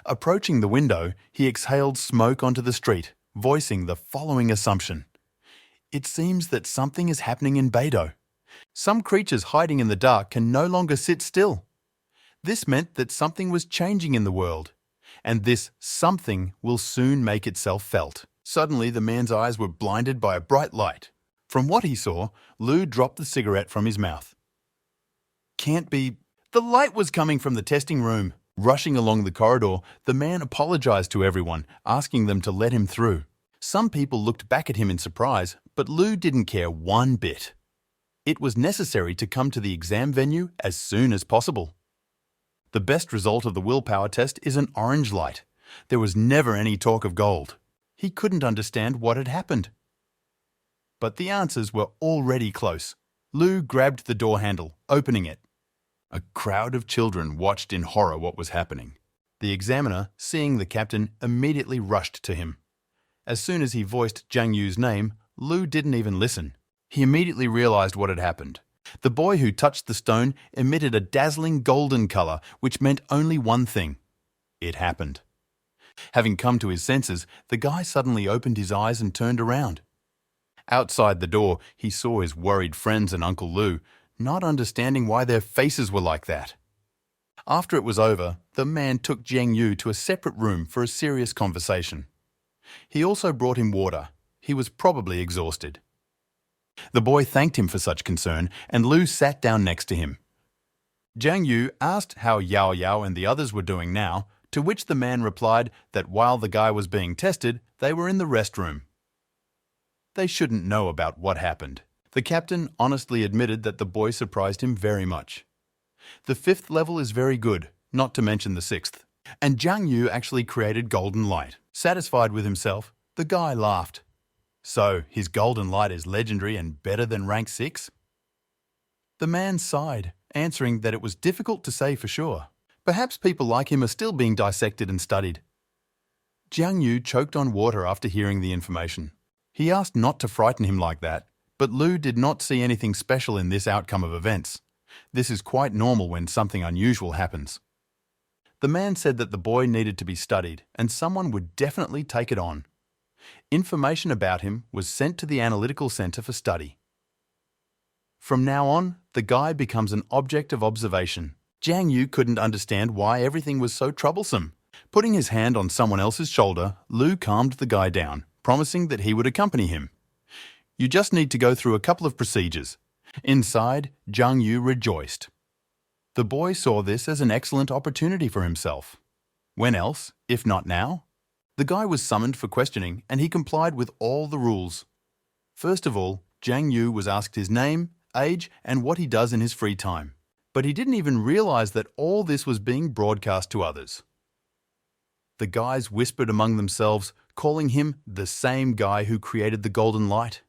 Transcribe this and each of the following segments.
Approaching the window, he exhaled smoke onto the street, voicing the following assumption. It seems that something is happening in Beidou. Some creatures hiding in the dark can no longer sit still. This meant that something was changing in the world, and this something will soon make itself felt. Suddenly, the man's eyes were blinded by a bright light. From what he saw, Lu dropped the cigarette from his mouth. Can't be. The light was coming from the testing room. Rushing along the corridor, the man apologized to everyone, asking them to let him through. Some people looked back at him in surprise, but Lu didn't care one bit. It was necessary to come to the exam venue as soon as possible. The best result of the willpower test is an orange light. There was never any talk of gold. He couldn't understand what had happened. But the answers were already close. Lu grabbed the door handle, opening it. A crowd of children watched in horror what was happening. The examiner, seeing the captain, immediately rushed to him. As soon as he voiced Jiang Yu's name, Lu didn't even listen. He immediately realized what had happened. The boy who touched the stone emitted a dazzling golden color, which meant only one thing. It happened. Having come to his senses, the guy suddenly opened his eyes and turned around. Outside the door, he saw his worried friends and Uncle Lu, not understanding why their faces were like that. After it was over, the man took Jiang Yu to a separate room for a serious conversation. He also brought him water. He was probably exhausted. The boy thanked him for such concern, and Lu sat down next to him. Jiang Yu asked how Yao Yao and the others were doing now, to which the man replied that while the guy was being tested, they were in the restroom. They shouldn't know about what happened. The captain honestly admitted that the boy surprised him very much. The 5th level is very good, not to mention the 6th. And Jiang Yu actually created golden light. Satisfied with himself, the guy laughed. So, his golden light is legendary and better than rank 6? The man sighed, answering that it was difficult to say for sure. Perhaps people like him are still being dissected and studied. Jiang Yu choked on water after hearing the information. He asked not to frighten him like that, but Lu did not see anything special in this outcome of events. This is quite normal when something unusual happens. The man said that the boy needed to be studied and someone would definitely take it on. Information about him was sent to the Analytical Center for study. From now on, the guy becomes an object of observation. Jiang Yu couldn't understand why everything was so troublesome. Putting his hand on someone else's shoulder, Lu calmed the guy down, promising that he would accompany him. You just need to go through a couple of procedures. Inside, Jiang Yu rejoiced. The boy saw this as an excellent opportunity for himself. When else, if not now? The guy was summoned for questioning and he complied with all the rules. First of all, Jiang Yu was asked his name, age, and what he does in his free time. But he didn't even realize that all this was being broadcast to others. The guys whispered among themselves, calling him the same guy who created the golden light.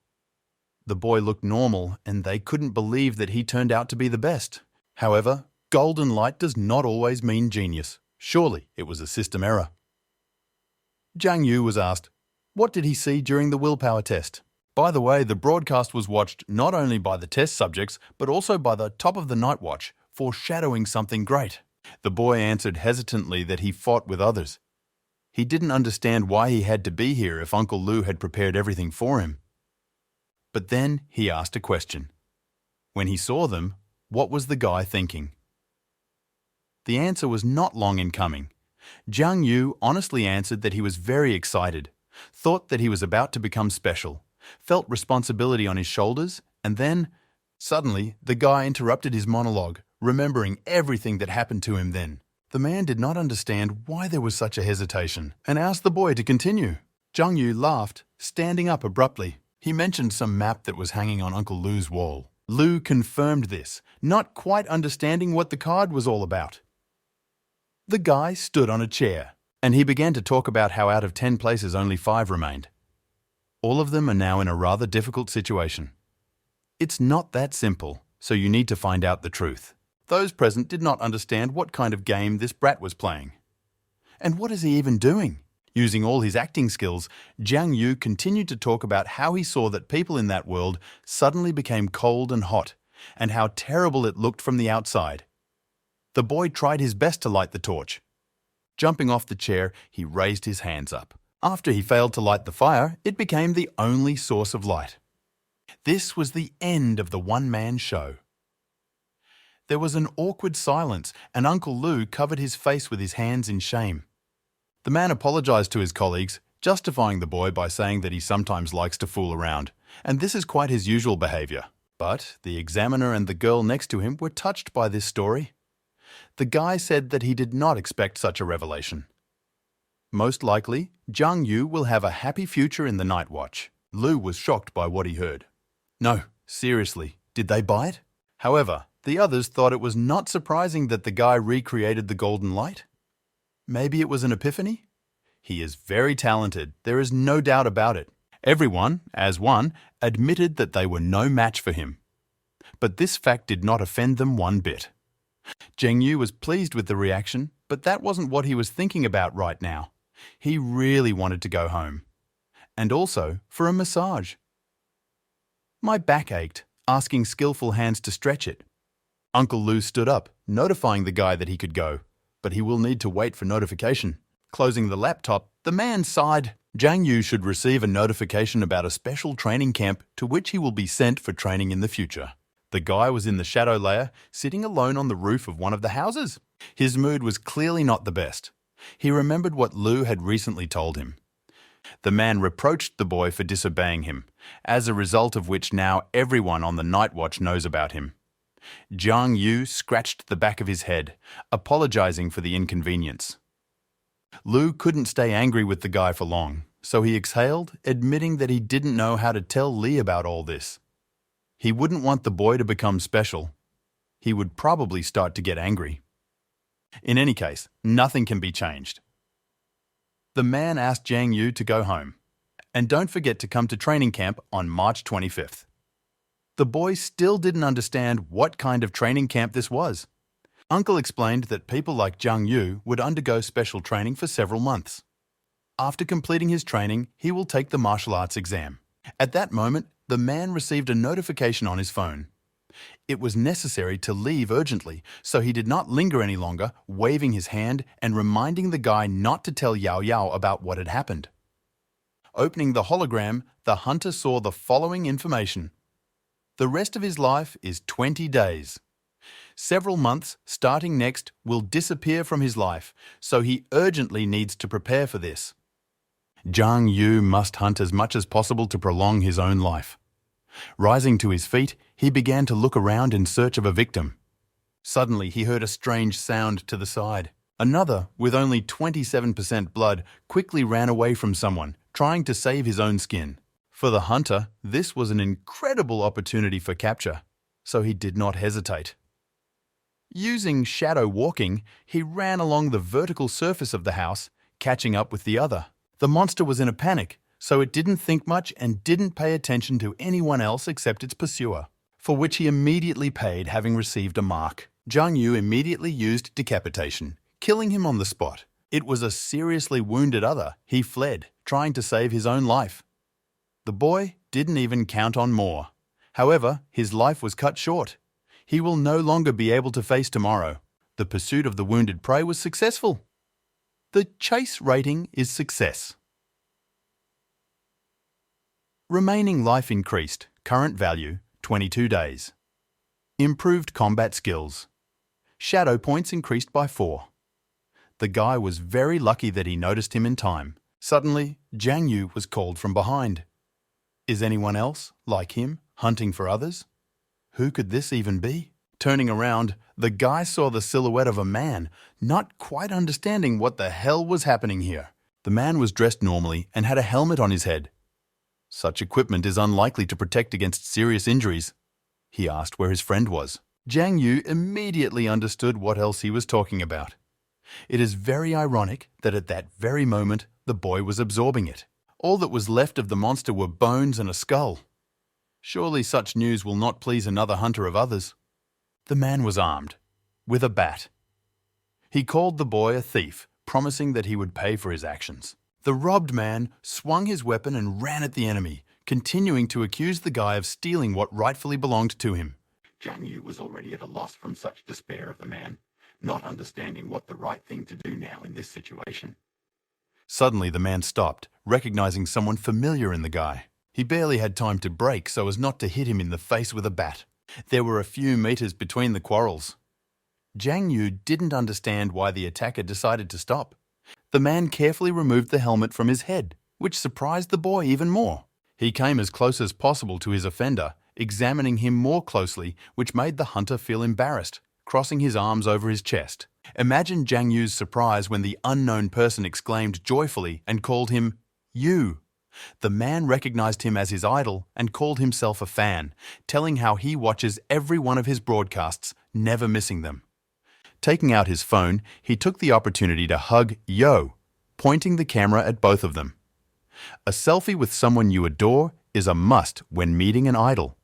The boy looked normal and they couldn't believe that he turned out to be the best. However, golden light does not always mean genius. Surely it was a system error. Jiang Yu was asked, what did he see during the willpower test? By the way, the broadcast was watched not only by the test subjects, but also by the top of the night watch, foreshadowing something great. The boy answered hesitantly that he fought with others. He didn't understand why he had to be here if Uncle Lu had prepared everything for him. But then he asked a question. When he saw them, what was the guy thinking? The answer was not long in coming. Jiang Yu honestly answered that he was very excited, thought that he was about to become special, felt responsibility on his shoulders, and then, suddenly, the guy interrupted his monologue, remembering everything that happened to him then. The man did not understand why there was such a hesitation and asked the boy to continue. Jiang Yu laughed, standing up abruptly. He mentioned some map that was hanging on Uncle Lu's wall. Lu confirmed this, not quite understanding what the card was all about. The guy stood on a chair, and he began to talk about how out of 10 places only 5 remained. All of them are now in a rather difficult situation. It's not that simple, so you need to find out the truth. Those present did not understand what kind of game this brat was playing. And what is he even doing? Using all his acting skills, Jiang Yu continued to talk about how he saw that people in that world suddenly became cold and hot, and how terrible it looked from the outside. The boy tried his best to light the torch. Jumping off the chair, he raised his hands up. After he failed to light the fire, it became the only source of light. This was the end of the one-man show. There was an awkward silence, and Uncle Lou covered his face with his hands in shame. The man apologized to his colleagues, justifying the boy by saying that he sometimes likes to fool around, and this is quite his usual behavior. But the examiner and the girl next to him were touched by this story. The guy said that he did not expect such a revelation. Most likely, Zhang Yu will have a happy future in the night watch. Lou was shocked by what he heard. No, seriously, did they bite? However, the others thought it was not surprising that the guy recreated the golden light. Maybe it was an epiphany? He is very talented, there is no doubt about it. Everyone, as one, admitted that they were no match for him. But this fact did not offend them one bit. Zheng Yu was pleased with the reaction, but that wasn't what he was thinking about right now. He really wanted to go home. And also for a massage. My back ached, asking skillful hands to stretch it. Uncle Lou stood up, notifying the guy that he could go, but he will need to wait for notification. Closing the laptop, the man sighed. Zhang Yu should receive a notification about a special training camp to which he will be sent for training in the future. The guy was in the shadow layer, sitting alone on the roof of one of the houses. His mood was clearly not the best. He remembered what Lou had recently told him. The man reproached the boy for disobeying him, as a result of which now everyone on the night watch knows about him. Zhang Yu scratched the back of his head, apologizing for the inconvenience. Lou couldn't stay angry with the guy for long, so he exhaled, admitting that he didn't know how to tell Li about all this. He wouldn't want the boy to become special. He would probably start to get angry. In any case, nothing can be changed. The man asked Zhang Yu to go home. And don't forget to come to training camp on March 25th. The boy still didn't understand what kind of training camp this was. Uncle explained that people like Zhang Yu would undergo special training for several months. After completing his training, he will take the martial arts exam. At that moment, the man received a notification on his phone. It was necessary to leave urgently, so he did not linger any longer, waving his hand and reminding the guy not to tell Yao Yao about what had happened. Opening the hologram, the hunter saw the following information. The rest of his life is 20 days. Several months, starting next, will disappear from his life, so he urgently needs to prepare for this. Zhang Yu must hunt as much as possible to prolong his own life. Rising to his feet, he began to look around in search of a victim. Suddenly, he heard a strange sound to the side. Another, with only 27% blood, quickly ran away from someone, trying to save his own skin. For the hunter, this was an incredible opportunity for capture, so he did not hesitate. Using shadow walking, he ran along the vertical surface of the house, catching up with the other. The monster was in a panic, so it didn't think much and didn't pay attention to anyone else except its pursuer, for which he immediately paid, having received a mark. Zhang Yu immediately used decapitation, killing him on the spot. It was a seriously wounded other. He fled, trying to save his own life. The boy didn't even count on more. However, his life was cut short. He will no longer be able to face tomorrow. The pursuit of the wounded prey was successful. The chase rating is success. Remaining life increased, current value 22 days. Improved combat skills. Shadow points increased by 4. The guy was very lucky that he noticed him in time. Suddenly, Zhang Yu was called from behind. Is anyone else, like him, hunting for others? Who could this even be? Turning around, the guy saw the silhouette of a man, not quite understanding what the hell was happening here. The man was dressed normally and had a helmet on his head. Such equipment is unlikely to protect against serious injuries. He asked where his friend was. Zhang Yu immediately understood what else he was talking about. It is very ironic that at that very moment, the boy was absorbing it. All that was left of the monster were bones and a skull. Surely such news will not please another hunter of others. The man was armed, with a bat. He called the boy a thief, promising that he would pay for his actions. The robbed man swung his weapon and ran at the enemy, continuing to accuse the guy of stealing what rightfully belonged to him. Zhang Yu was already at a loss from such despair of the man. not understanding what the right thing to do now in this situation. Suddenly the man stopped, recognizing someone familiar in the guy. He barely had time to brake so as not to hit him in the face with a bat. There were a few meters between the quarrels. Jiang Yu didn't understand why the attacker decided to stop. The man carefully removed the helmet from his head, which surprised the boy even more. He came as close as possible to his offender, examining him more closely, which made the hunter feel embarrassed, crossing his arms over his chest. Imagine Jiang Yu's surprise when the unknown person exclaimed joyfully and called him "You." The man recognized him as his idol and called himself a fan, telling how he watches every one of his broadcasts, never missing them. Taking out his phone, he took the opportunity to hug Yo, pointing the camera at both of them. A selfie with someone you adore is a must when meeting an idol,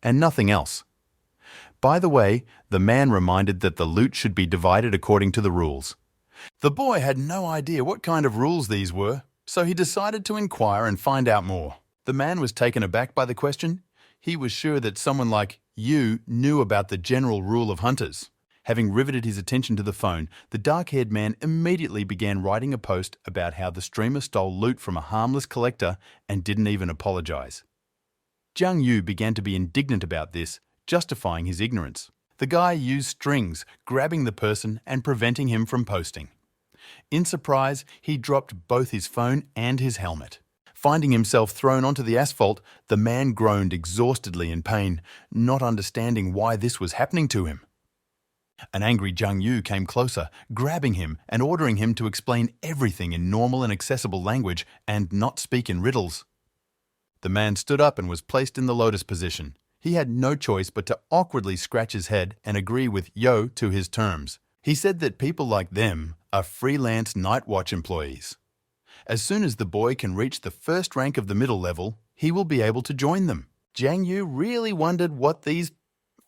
and nothing else. By the way, the man reminded that the loot should be divided according to the rules. The boy had no idea what kind of rules these were, so he decided to inquire and find out more. The man was taken aback by the question. He was sure that someone like you knew about the general rule of hunters. Having riveted his attention to the phone, the dark-haired man immediately began writing a post about how the streamer stole loot from a harmless collector and didn't even apologize. Jiang Yu began to be indignant about this, justifying his ignorance. The guy used strings, grabbing the person and preventing him from posting. In surprise, he dropped both his phone and his helmet. Finding himself thrown onto the asphalt, the man groaned exhaustedly in pain, not understanding why this was happening to him. An angry Jiang Yu came closer, grabbing him and ordering him to explain everything in normal and accessible language and not speak in riddles. The man stood up and was placed in the lotus position. He had no choice but to awkwardly scratch his head and agree with Yo to his terms. He said that people like them are freelance night watch employees. As soon as the boy can reach the first rank of the middle level, he will be able to join them. Jiang Yu really wondered what these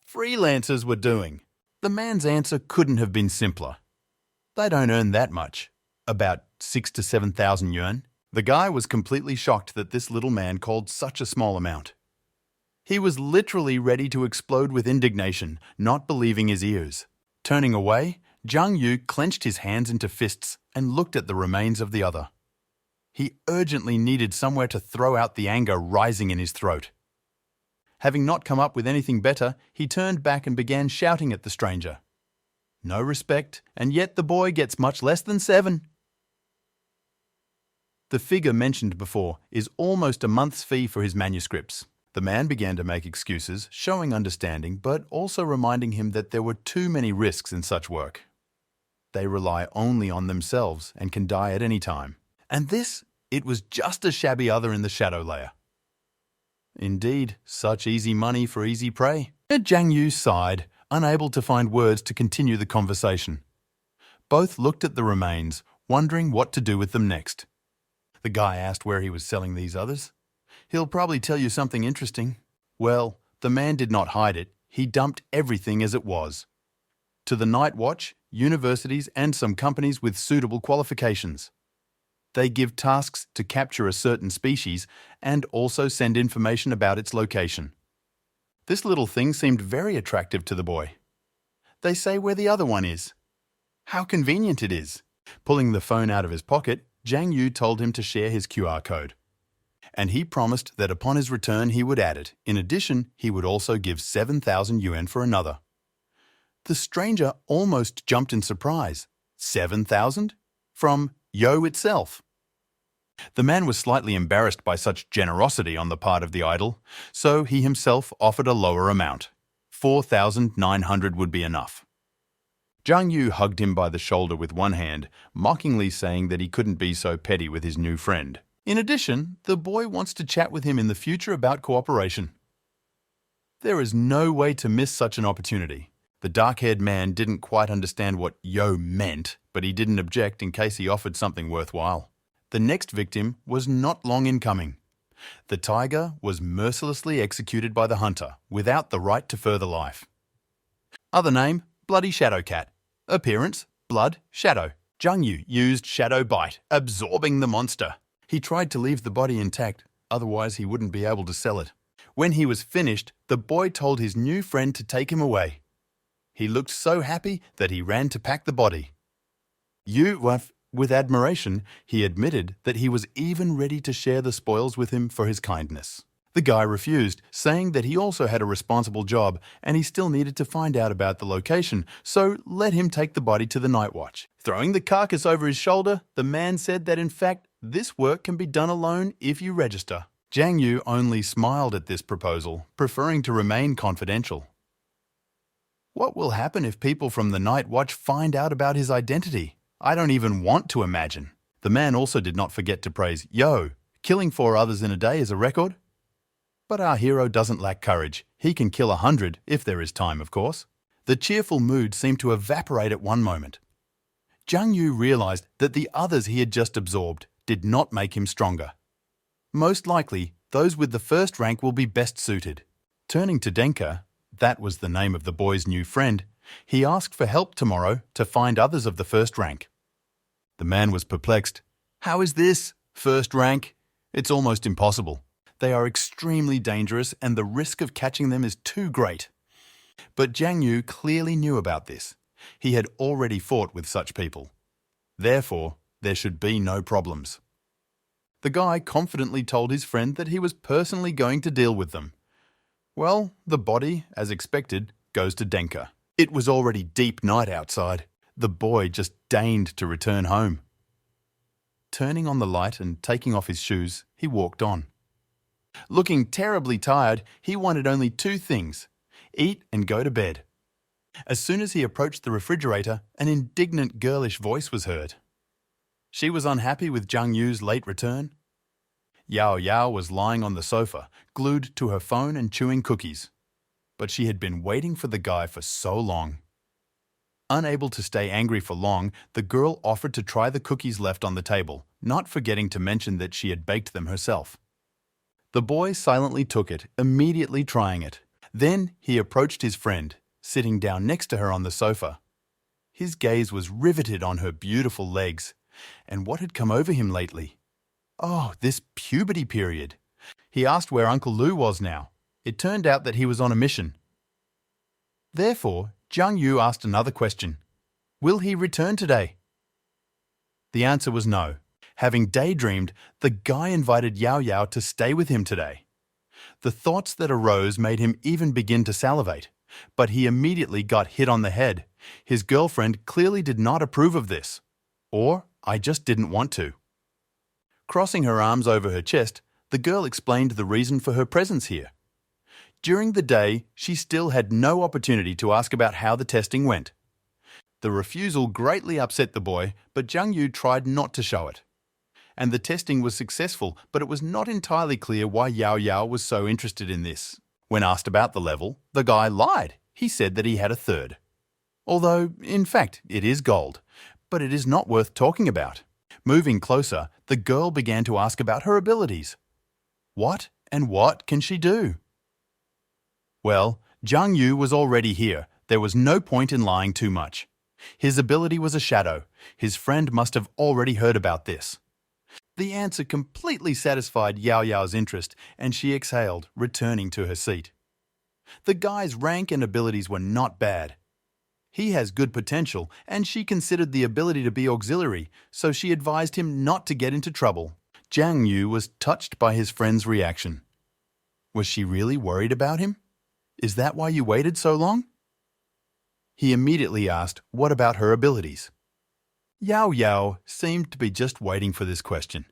freelancers were doing. The man's answer couldn't have been simpler. They don't earn that much, about 6,000 to 7,000 yuan. The guy was completely shocked that this little man called such a small amount. He was literally ready to explode with indignation, not believing his ears. Turning away, Jiang Yu clenched his hands into fists and looked at the remains of the other. He urgently needed somewhere to throw out the anger rising in his throat. Having not come up with anything better, he turned back and began shouting at the stranger. No respect, and yet the boy gets much less than 7. The figure mentioned before is almost a month's fee for his manuscripts. The man began to make excuses, showing understanding, but also reminding him that there were too many risks in such work. They rely only on themselves and can die at any time. And this, it was just a shabby other in the shadow layer. Indeed, such easy money for easy prey. Jiang Yu sighed, unable to find words to continue the conversation. Both looked at the remains, wondering what to do with them next. The guy asked where he was selling these others. He'll probably tell you something interesting. Well, the man did not hide it. He dumped everything as it was. To the Night Watch, universities and some companies with suitable qualifications. They give tasks to capture a certain species and also send information about its location. This little thing seemed very attractive to the boy. They say where the other one is. How convenient it is. Pulling the phone out of his pocket, Jiang Yu told him to share his QR code. And he promised that upon his return he would add it. In addition, he would also give 7,000 yuan for another. The stranger almost jumped in surprise. 7,000? From Yo itself. The man was slightly embarrassed by such generosity on the part of the idol, so he himself offered a lower amount. 4,900 would be enough. Jiang Yu hugged him by the shoulder with one hand, mockingly saying that he couldn't be so petty with his new friend. In addition, the boy wants to chat with him in the future about cooperation. There is no way to miss such an opportunity. The dark-haired man didn't quite understand what Yo meant, but he didn't object in case he offered something worthwhile. The next victim was not long in coming. The tiger was mercilessly executed by the hunter, without the right to further life. Other name, Bloody Shadow Cat. Appearance, blood, shadow. Jiang Yu used Shadow Bite, absorbing the monster. He tried to leave the body intact, otherwise he wouldn't be able to sell it. When he was finished, the boy told his new friend to take him away. He looked so happy that he ran to pack the body. With admiration, he admitted that he was even ready to share the spoils with him for his kindness. The guy refused, saying that he also had a responsible job and he still needed to find out about the location, so let him take the body to the night watch. Throwing the carcass over his shoulder, the man said that in fact, this work can be done alone if you register. Jiang Yu only smiled at this proposal, preferring to remain confidential. What will happen if people from the night watch find out about his identity? I don't even want to imagine. The man also did not forget to praise, "Yo, killing 4 others in a day is a record." But our hero doesn't lack courage. He can kill 100 if there is time, of course. The cheerful mood seemed to evaporate at one moment. Jiang Yu realized that the others he had just absorbed did not make him stronger. Most likely, those with the first rank will be best suited. Turning to Denka, that was the name of the boy's new friend, he asked for help tomorrow to find others of the first rank. The man was perplexed. How is this? First rank? It's almost impossible. They are extremely dangerous and the risk of catching them is too great. But Jiang Yu clearly knew about this. He had already fought with such people. Therefore, there should be no problems. The guy confidently told his friend that he was personally going to deal with them. Well, the body, as expected, goes to Denka. It was already deep night outside. The boy just deigned to return home. Turning on the light and taking off his shoes, he walked on. Looking terribly tired, he wanted only 2 things: eat and go to bed. As soon as he approached the refrigerator, an indignant girlish voice was heard. She was unhappy with Jiang Yu's late return. Yao Yao was lying on the sofa, glued to her phone and chewing cookies. But she had been waiting for the guy for so long. Unable to stay angry for long, the girl offered to try the cookies left on the table, not forgetting to mention that she had baked them herself. The boy silently took it, immediately trying it. Then he approached his friend, sitting down next to her on the sofa. His gaze was riveted on her beautiful legs. And what had come over him lately? Oh, this puberty period. He asked where Uncle Lu was now. It turned out that he was on a mission. Therefore, Jiang Yu asked another question. Will he return today? The answer was no. Having daydreamed, the guy invited Yao Yao to stay with him today. The thoughts that arose made him even begin to salivate, but he immediately got hit on the head. His girlfriend clearly did not approve of this. Or, I just didn't want to. Crossing her arms over her chest, the girl explained the reason for her presence here. During the day, she still had no opportunity to ask about how the testing went. The refusal greatly upset the boy, but Jiang Yu tried not to show it. And the testing was successful, but it was not entirely clear why Yao Yao was so interested in this. When asked about the level, the guy lied. He said that he had a 3rd. Although, in fact, it is gold, but it is not worth talking about. Moving closer, the girl began to ask about her abilities. What and what can she do? Well, Jiang Yu was already here. There was no point in lying too much. His ability was a shadow. His friend must have already heard about this. The answer completely satisfied Yao Yao's interest, and she exhaled, returning to her seat. The guy's rank and abilities were not bad. He has good potential, and she considered the ability to be auxiliary, so she advised him not to get into trouble. Jiang Yu was touched by his friend's reaction. Was she really worried about him? Is that why you waited so long? He immediately asked, what about her abilities? Yao Yao seemed to be just waiting for this question.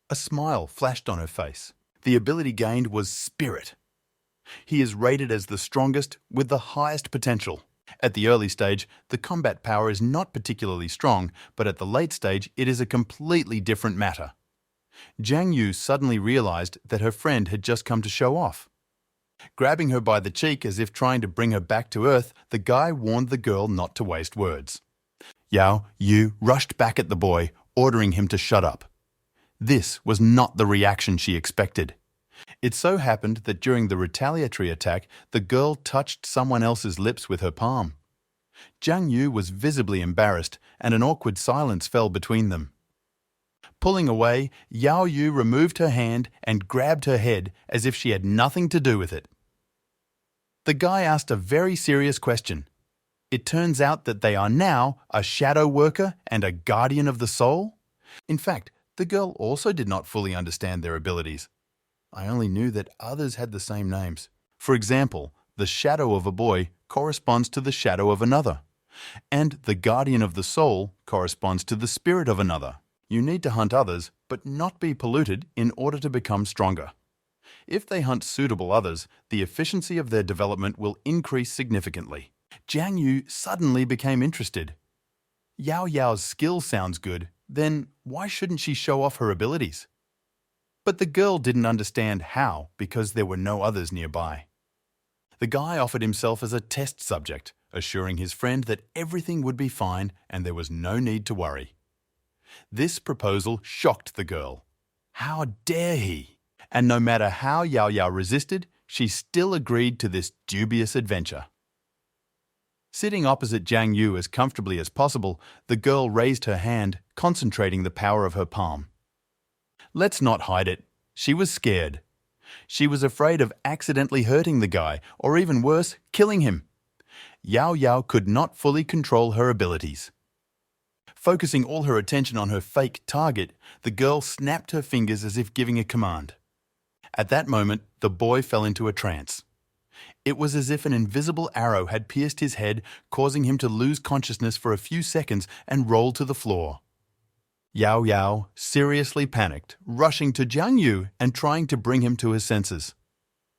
A smile flashed on her face. The ability gained was Spirit. He is rated as the strongest with the highest potential. At the early stage, the combat power is not particularly strong, but at the late stage, it is a completely different matter. Jiang Yu suddenly realized that her friend had just come to show off. Grabbing her by the cheek as if trying to bring her back to earth, the guy warned the girl not to waste words. Yao Yu rushed back at the boy, ordering him to shut up. This was not the reaction she expected. It so happened that during the retaliatory attack, the girl touched someone else's lips with her palm. Jiang Yu was visibly embarrassed, and an awkward silence fell between them. Pulling away, Yao Yu removed her hand and grabbed her head as if she had nothing to do with it. The guy asked a very serious question. It turns out that they are now a shadow worker and a guardian of the soul. In fact, the girl also did not fully understand their abilities. I only knew that others had the same names. For example, the shadow of a boy corresponds to the shadow of another, and the guardian of the soul corresponds to the spirit of another. You need to hunt others, but not be polluted in order to become stronger. If they hunt suitable others, the efficiency of their development will increase significantly. Jiang Yu suddenly became interested. Yao Yao's skill sounds good, then why shouldn't she show off her abilities? But the girl didn't understand how because there were no others nearby. The guy offered himself as a test subject, assuring his friend that everything would be fine and there was no need to worry. This proposal shocked the girl. How dare he? And no matter how Yao Yao resisted, she still agreed to this dubious adventure. Sitting opposite Jiang Yu as comfortably as possible, the girl raised her hand, concentrating the power of her palm. Let's not hide it. She was scared. She was afraid of accidentally hurting the guy, or even worse, killing him. Yao Yao could not fully control her abilities. Focusing all her attention on her fake target, the girl snapped her fingers as if giving a command. At that moment, the boy fell into a trance. It was as if an invisible arrow had pierced his head, causing him to lose consciousness for a few seconds and roll to the floor. Yao Yao seriously panicked, rushing to Jiang Yu and trying to bring him to his senses.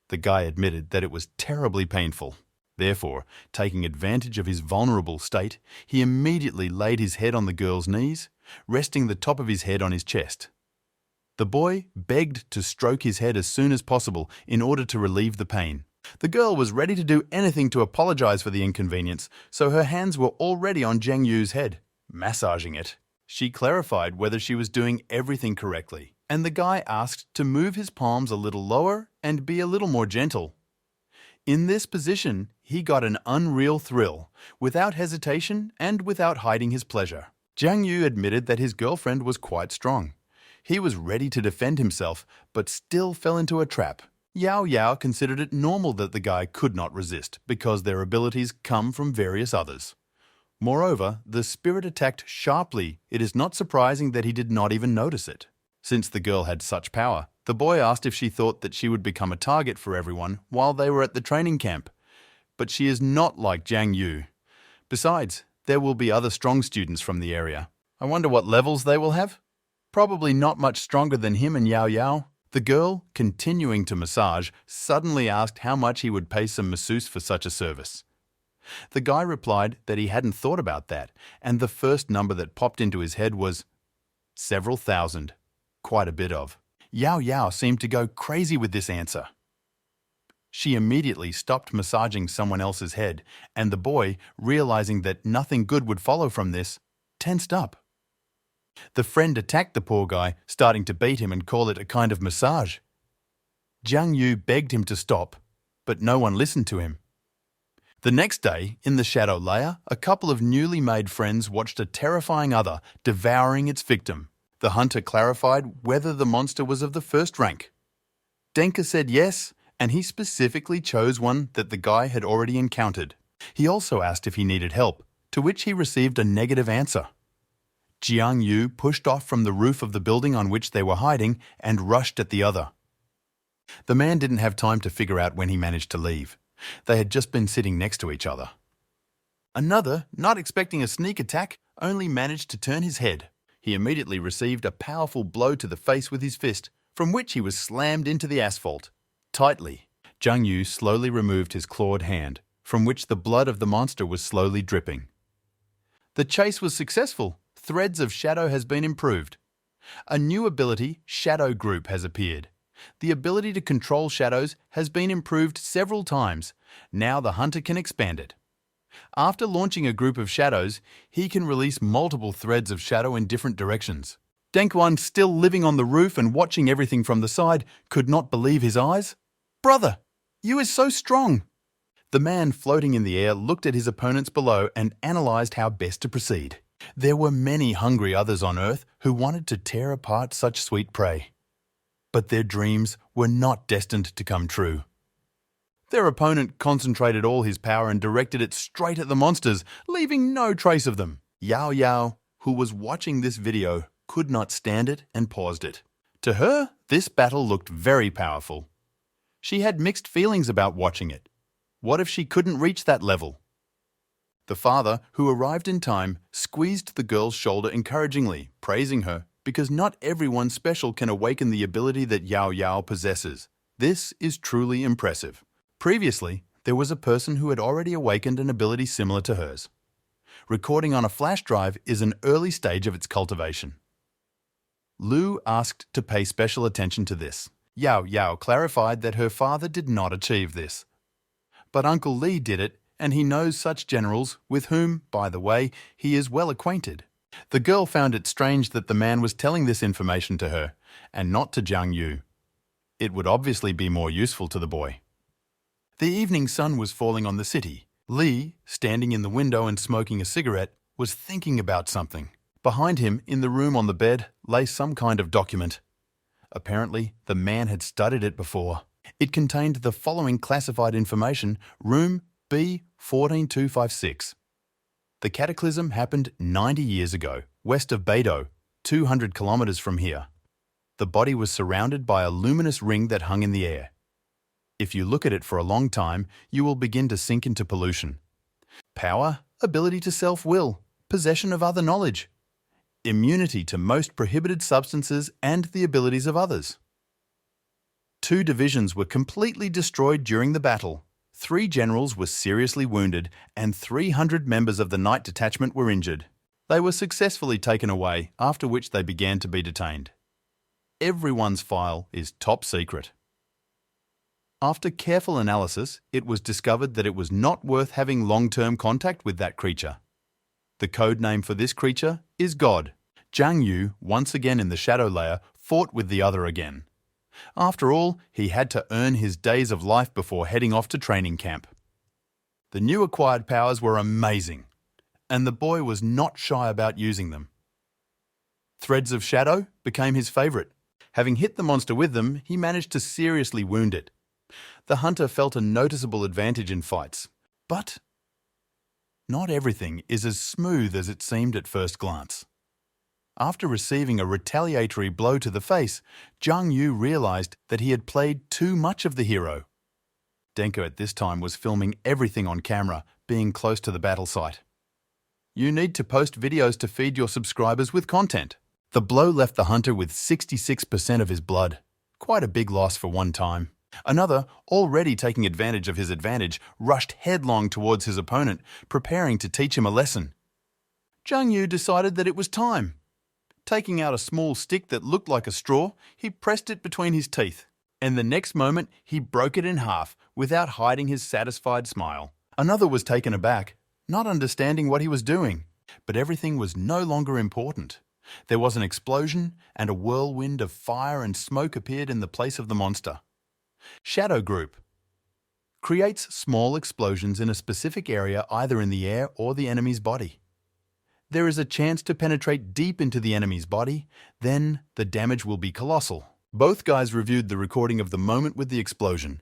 The guy admitted that it was terribly painful. Therefore, taking advantage of his vulnerable state, he immediately laid his head on the girl's knees, resting the top of his head on his chest. The boy begged to stroke his head as soon as possible in order to relieve the pain. The girl was ready to do anything to apologize for the inconvenience, so her hands were already on Jiang Yu's head, massaging it. She clarified whether she was doing everything correctly, and the guy asked to move his palms a little lower and be a little more gentle. In this position, he got an unreal thrill, without hesitation and without hiding his pleasure. Jiang Yu admitted that his girlfriend was quite strong. He was ready to defend himself, but still fell into a trap. Yao Yao considered it normal that the guy could not resist, because their abilities come from various others. Moreover, the spirit attacked sharply. It is not surprising that he did not even notice it. Since the girl had such power, the boy asked if she thought that she would become a target for everyone while they were at the training camp. But she is not like Jiang Yu. Besides, there will be other strong students from the area. I wonder what levels they will have? Probably not much stronger than him and Yao Yao. The girl, continuing to massage, suddenly asked how much he would pay some masseuse for such a service. The guy replied that he hadn't thought about that, and the first number that popped into his head was several thousand. Quite a bit of. Yao Yao seemed to go crazy with this answer. She immediately stopped massaging someone else's head, and the boy, realizing that nothing good would follow from this, tensed up. The friend attacked the poor guy, starting to beat him and call it a kind of massage. Jiang Yu begged him to stop, but no one listened to him. The next day, in the shadow layer, a couple of newly made friends watched a terrifying other devouring its victim. The hunter clarified whether the monster was of the first rank. Denka said yes, and he specifically chose one that the guy had already encountered. He also asked if he needed help, to which he received a negative answer. Jiang Yu pushed off from the roof of the building on which they were hiding and rushed at the other. The man didn't have time to figure out when he managed to leave. They had just been sitting next to each other. Another, not expecting a sneak attack, only managed to turn his head. He immediately received a powerful blow to the face with his fist, from which he was slammed into the asphalt. Tightly, Jiang Yu slowly removed his clawed hand, from which the blood of the monster was slowly dripping. The chase was successful. Threads of Shadow has been improved. A new ability, Shadow Group, has appeared. The ability to control shadows has been improved several times. Now the hunter can expand it. After launching a group of shadows, he can release multiple threads of shadow in different directions. Denkwan, still living on the roof and watching everything from the side, could not believe his eyes. "Brother, you is so strong!" The man floating in the air looked at his opponents below and analysed how best to proceed. There were many hungry others on Earth who wanted to tear apart such sweet prey. But their dreams were not destined to come true. Their opponent concentrated all his power and directed it straight at the monsters, leaving no trace of them. Yao Yao, who was watching this video, could not stand it and paused it. To her, this battle looked very powerful. She had mixed feelings about watching it. What if she couldn't reach that level? The father, who arrived in time, squeezed the girl's shoulder encouragingly, praising her, because not everyone special can awaken the ability that Yao Yao possesses. This is truly impressive. Previously, there was a person who had already awakened an ability similar to hers. Recording on a flash drive is an early stage of its cultivation. Lu asked to pay special attention to this. Yao Yao clarified that her father did not achieve this. But Uncle Li did it, and he knows such generals, with whom, by the way, he is well acquainted. The girl found it strange that the man was telling this information to her, and not to Jiang Yu. It would obviously be more useful to the boy. The evening sun was falling on the city. Li, standing in the window and smoking a cigarette, was thinking about something. Behind him, in the room on the bed, lay some kind of document. Apparently, the man had studied it before. It contained the following classified information: Room B14256. The cataclysm happened 90 years ago, west of Beidou, 200 kilometers from here. The body was surrounded by a luminous ring that hung in the air. If you look at it for a long time, you will begin to sink into pollution. Power, ability to self-will, possession of other knowledge, immunity to most prohibited substances and the abilities of others. 2 divisions were completely destroyed during the battle. 3 generals were seriously wounded and 300 members of the night detachment were injured. They were successfully taken away, after which they began to be detained. Everyone's file is top secret. After careful analysis, it was discovered that it was not worth having long-term contact with that creature. The code name for this creature is God. Jiang Yu, once again in the shadow layer, fought with the other again. After all, he had to earn his days of life before heading off to training camp. The new acquired powers were amazing, and the boy was not shy about using them. Threads of Shadow became his favourite. Having hit the monster with them, he managed to seriously wound it. The hunter felt a noticeable advantage in fights, but not everything is as smooth as it seemed at first glance. After receiving a retaliatory blow to the face, Jiang Yu realized that he had played too much of the hero. Denka at this time was filming everything on camera, being close to the battle site. You need to post videos to feed your subscribers with content. The blow left the hunter with 66% of his blood. Quite a big loss for one time. Another, already taking advantage of his advantage, rushed headlong towards his opponent, preparing to teach him a lesson. Jiang Yu decided that it was time. Taking out a small stick that looked like a straw, he pressed it between his teeth, and the next moment he broke it in half without hiding his satisfied smile. Another was taken aback, not understanding what he was doing, but everything was no longer important. There was an explosion, and a whirlwind of fire and smoke appeared in the place of the monster. Shadow Group creates small explosions in a specific area either in the air or the enemy's body. There is a chance to penetrate deep into the enemy's body, then the damage will be colossal. Both guys reviewed the recording of the moment with the explosion.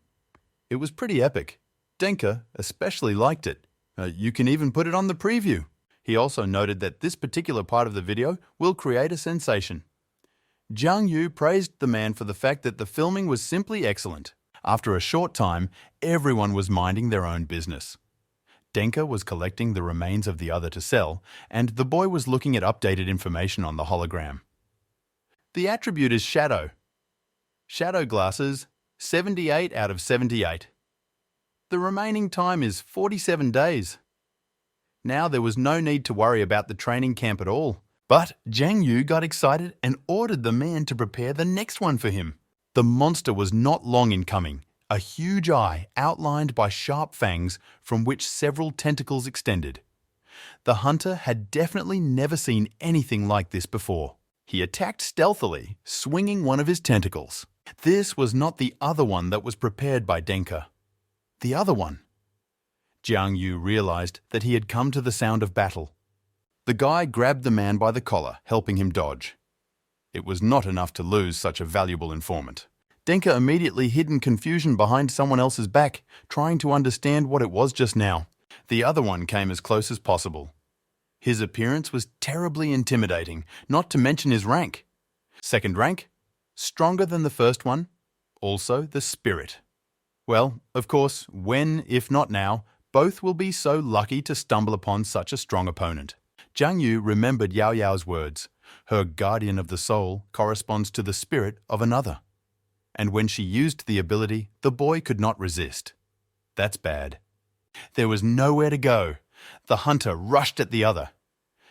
It was pretty epic. Denka especially liked it. You can even put it on the preview. He also noted that this particular part of the video will create a sensation. Jiang Yu praised the man for the fact that the filming was simply excellent. After a short time, everyone was minding their own business. Denka was collecting the remains of the other to sell, and the boy was looking at updated information on the hologram. The attribute is Shadow. Shadow glasses, 78 out of 78. The remaining time is 47 days. Now there was no need to worry about the training camp at all. But Jiang Yu got excited and ordered the man to prepare the next one for him. The monster was not long in coming. A huge eye outlined by sharp fangs from which several tentacles extended. The hunter had definitely never seen anything like this before. He attacked stealthily, swinging one of his tentacles. This was not the other one that was prepared by Denka. The other one. Jiang Yu realized that he had come to the sound of battle. The guy grabbed the man by the collar, helping him dodge. It was not enough to lose such a valuable informant. Denka immediately hid in confusion behind someone else's back, trying to understand what it was just now. The other one came as close as possible. His appearance was terribly intimidating, not to mention his rank. Second rank, stronger than the first one, also the spirit. Well, of course, when, if not now, both will be so lucky to stumble upon such a strong opponent. Jiang Yu remembered Yao Yao's words. Her guardian of the soul corresponds to the spirit of another. And when she used the ability, the boy could not resist. That's bad. There was nowhere to go. The hunter rushed at the other.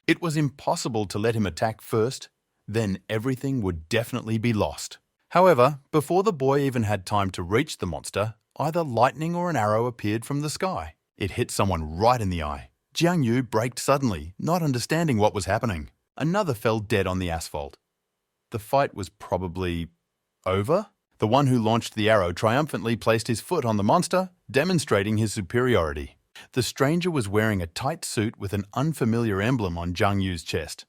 It was impossible to let him attack first, then everything would definitely be lost. However, before the boy even had time to reach the monster, either lightning or an arrow appeared from the sky. It hit someone right in the eye. Jiang Yu braked suddenly, not understanding what was happening. Another fell dead on the asphalt. The fight was probably over? The one who launched the arrow triumphantly placed his foot on the monster, demonstrating his superiority. The stranger was wearing a tight suit with an unfamiliar emblem on Jiang Yu's chest.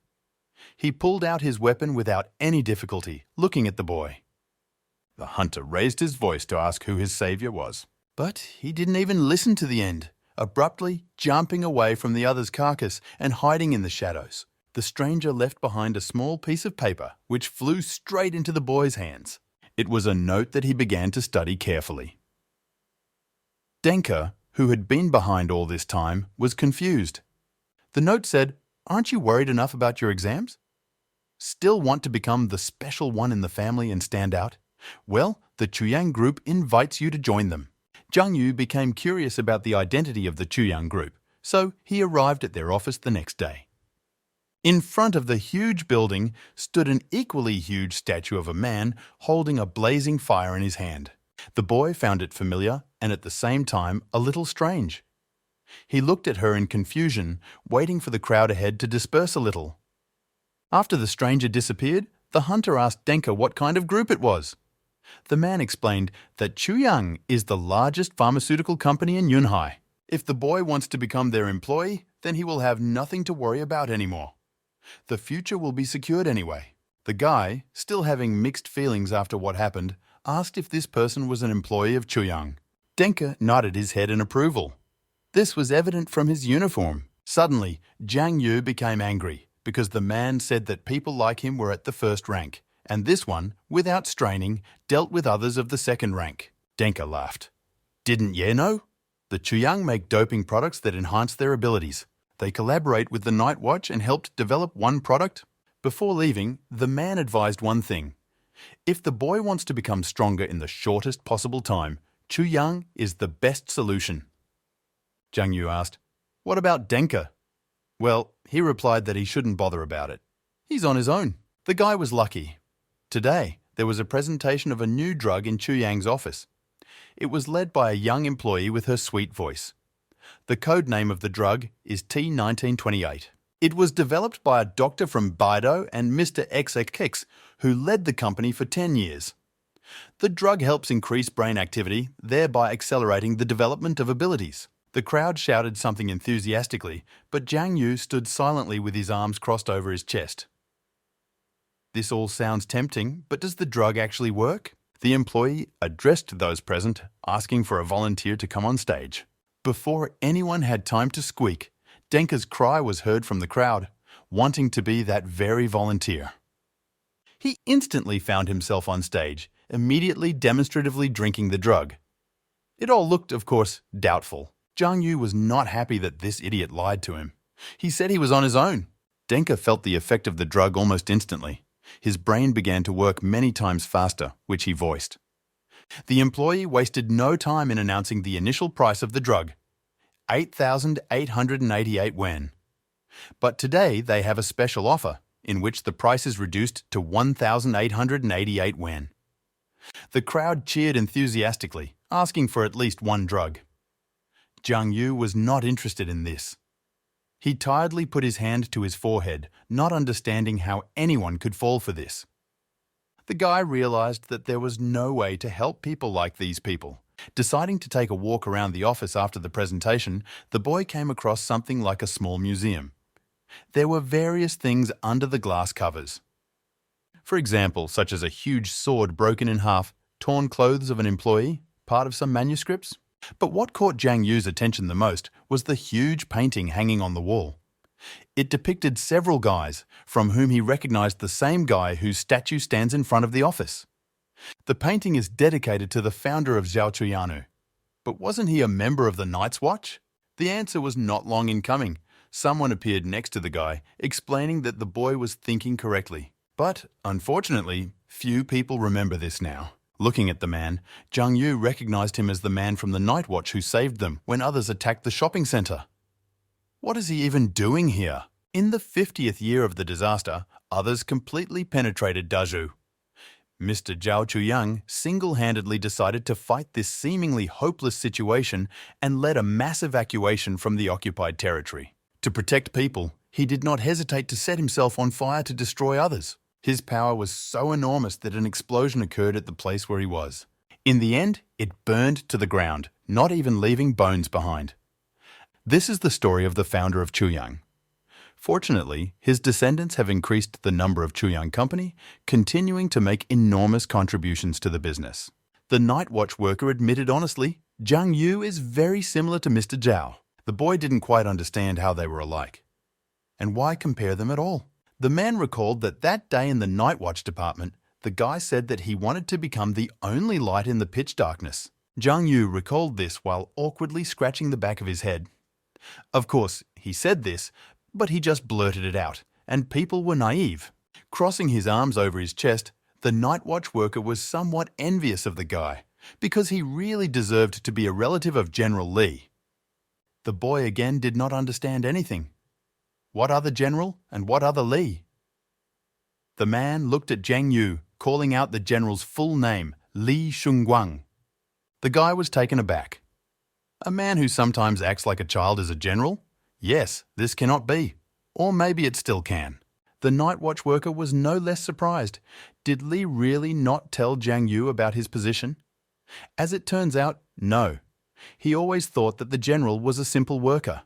He pulled out his weapon without any difficulty, looking at the boy. The hunter raised his voice to ask who his savior was. But he didn't even listen to the end, abruptly jumping away from the other's carcass and hiding in the shadows. The stranger left behind a small piece of paper which flew straight into the boy's hands. It was a note that he began to study carefully. Denka, who had been behind all this time, was confused. The note said, "Aren't you worried enough about your exams? Still want to become the special one in the family and stand out? Well, the Chuyang Group invites you to join them." Jiang Yu became curious about the identity of the Chuyang Group, so he arrived at their office the next day. In front of the huge building stood an equally huge statue of a man holding a blazing fire in his hand. The boy found it familiar and at the same time a little strange. He looked at her in confusion, waiting for the crowd ahead to disperse a little. After the stranger disappeared, the hunter asked Denka what kind of group it was. The man explained that Chuyang is the largest pharmaceutical company in Yunhai. If the boy wants to become their employee, then he will have nothing to worry about anymore. The future will be secured anyway. The guy, still having mixed feelings after what happened, asked if this person was an employee of Chuyang. Denka nodded his head in approval. This was evident from his uniform. Suddenly, Jiang Yu became angry because the man said that people like him were at the first rank, and this one, without straining, dealt with others of the second rank. Denka laughed. Didn't ye know? The Chuyang make doping products that enhance their abilities. They collaborate with the Night Watch and helped develop one product. Before leaving, the man advised one thing. If the boy wants to become stronger in the shortest possible time, Chuyang is the best solution. Jiang Yu asked, "What about Denka?" Well, he replied that he shouldn't bother about it. He's on his own. The guy was lucky. Today, there was a presentation of a new drug in Chuyang's office. It was led by a young employee with her sweet voice. The code name of the drug is T1928. It was developed by a doctor from Baido and Mr. XXX, who led the company for 10 years. The drug helps increase brain activity, thereby accelerating the development of abilities. The crowd shouted something enthusiastically, but Jiang Yu stood silently with his arms crossed over his chest. This all sounds tempting, but does the drug actually work? The employee addressed those present, asking for a volunteer to come on stage. Before anyone had time to squeak, Denka's cry was heard from the crowd, wanting to be that very volunteer. He instantly found himself on stage, immediately demonstratively drinking the drug. It all looked, of course, doubtful. Jiang Yu was not happy that this idiot lied to him. He said he was on his own. Denka felt the effect of the drug almost instantly. His brain began to work many times faster, which he voiced. The employee wasted no time in announcing the initial price of the drug, 8,888 yuan. But today they have a special offer, in which the price is reduced to 1,888 yuan. The crowd cheered enthusiastically, asking for at least one drug. Jiang Yu was not interested in this. He tiredly put his hand to his forehead, not understanding how anyone could fall for this. The guy realized that there was no way to help people like these people. Deciding to take a walk around the office after the presentation, the boy came across something like a small museum. There were various things under the glass covers. For example, such as a huge sword broken in half, torn clothes of an employee, part of some manuscripts. But what caught Jiang Yu's attention the most was the huge painting hanging on the wall. It depicted several guys, from whom he recognized the same guy whose statue stands in front of the office. The painting is dedicated to the founder of Zhao Chuyang. But wasn't he a member of the Night's Watch? The answer was not long in coming. Someone appeared next to the guy, explaining that the boy was thinking correctly. But, unfortunately, few people remember this now. Looking at the man, Jiang Yu recognized him as the man from the Night Watch who saved them when others attacked the shopping center. What is he even doing here? In the 50th year of the disaster, others completely penetrated Dazhu. Mr. Zhao Chuyang single-handedly decided to fight this seemingly hopeless situation and led a mass evacuation from the occupied territory. To protect people, he did not hesitate to set himself on fire to destroy others. His power was so enormous that an explosion occurred at the place where he was. In the end, it burned to the ground, not even leaving bones behind. This is the story of the founder of Chuyang. Fortunately, his descendants have increased the number of Chuyang Company, continuing to make enormous contributions to the business. The Night Watch worker admitted honestly, Jiang Yu is very similar to Mr. Zhao. The boy didn't quite understand how they were alike. And why compare them at all? The man recalled that day in the Night Watch department, the guy said that he wanted to become the only light in the pitch darkness. Jiang Yu recalled this while awkwardly scratching the back of his head. Of course, he said this, but he just blurted it out, and people were naive. Crossing his arms over his chest, the Night Watch worker was somewhat envious of the guy, because he really deserved to be a relative of General Li. The boy again did not understand anything. What other general and what other Li? The man looked at Jiang Yu, calling out the general's full name, Li Shunguang. The guy was taken aback. A man who sometimes acts like a child is a general? Yes, this cannot be. Or maybe it still can. The Night Watch worker was no less surprised. Did Li really not tell Jiang Yu about his position? As it turns out, no. He always thought that the general was a simple worker.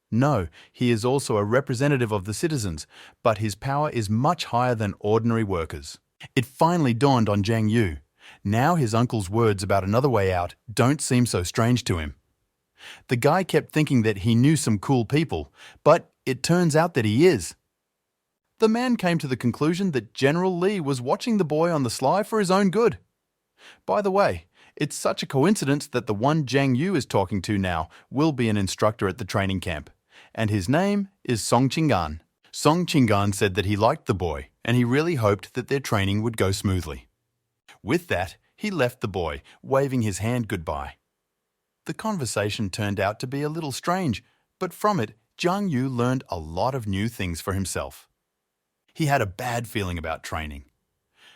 No, he is also a representative of the citizens, but his power is much higher than ordinary workers. It finally dawned on Jiang Yu. Now his uncle's words about another way out don't seem so strange to him. The guy kept thinking that he knew some cool people, but it turns out that he is. The man came to the conclusion that General Li was watching the boy on the sly for his own good. By the way, it's such a coincidence that the one Jiang Yu is talking to now will be an instructor at the training camp, and his name is Song Qinggan. Song Qinggan said that he liked the boy, and he really hoped that their training would go smoothly. With that, he left the boy, waving his hand goodbye. The conversation turned out to be a little strange, but from it, Jiang Yu learned a lot of new things for himself. He had a bad feeling about training.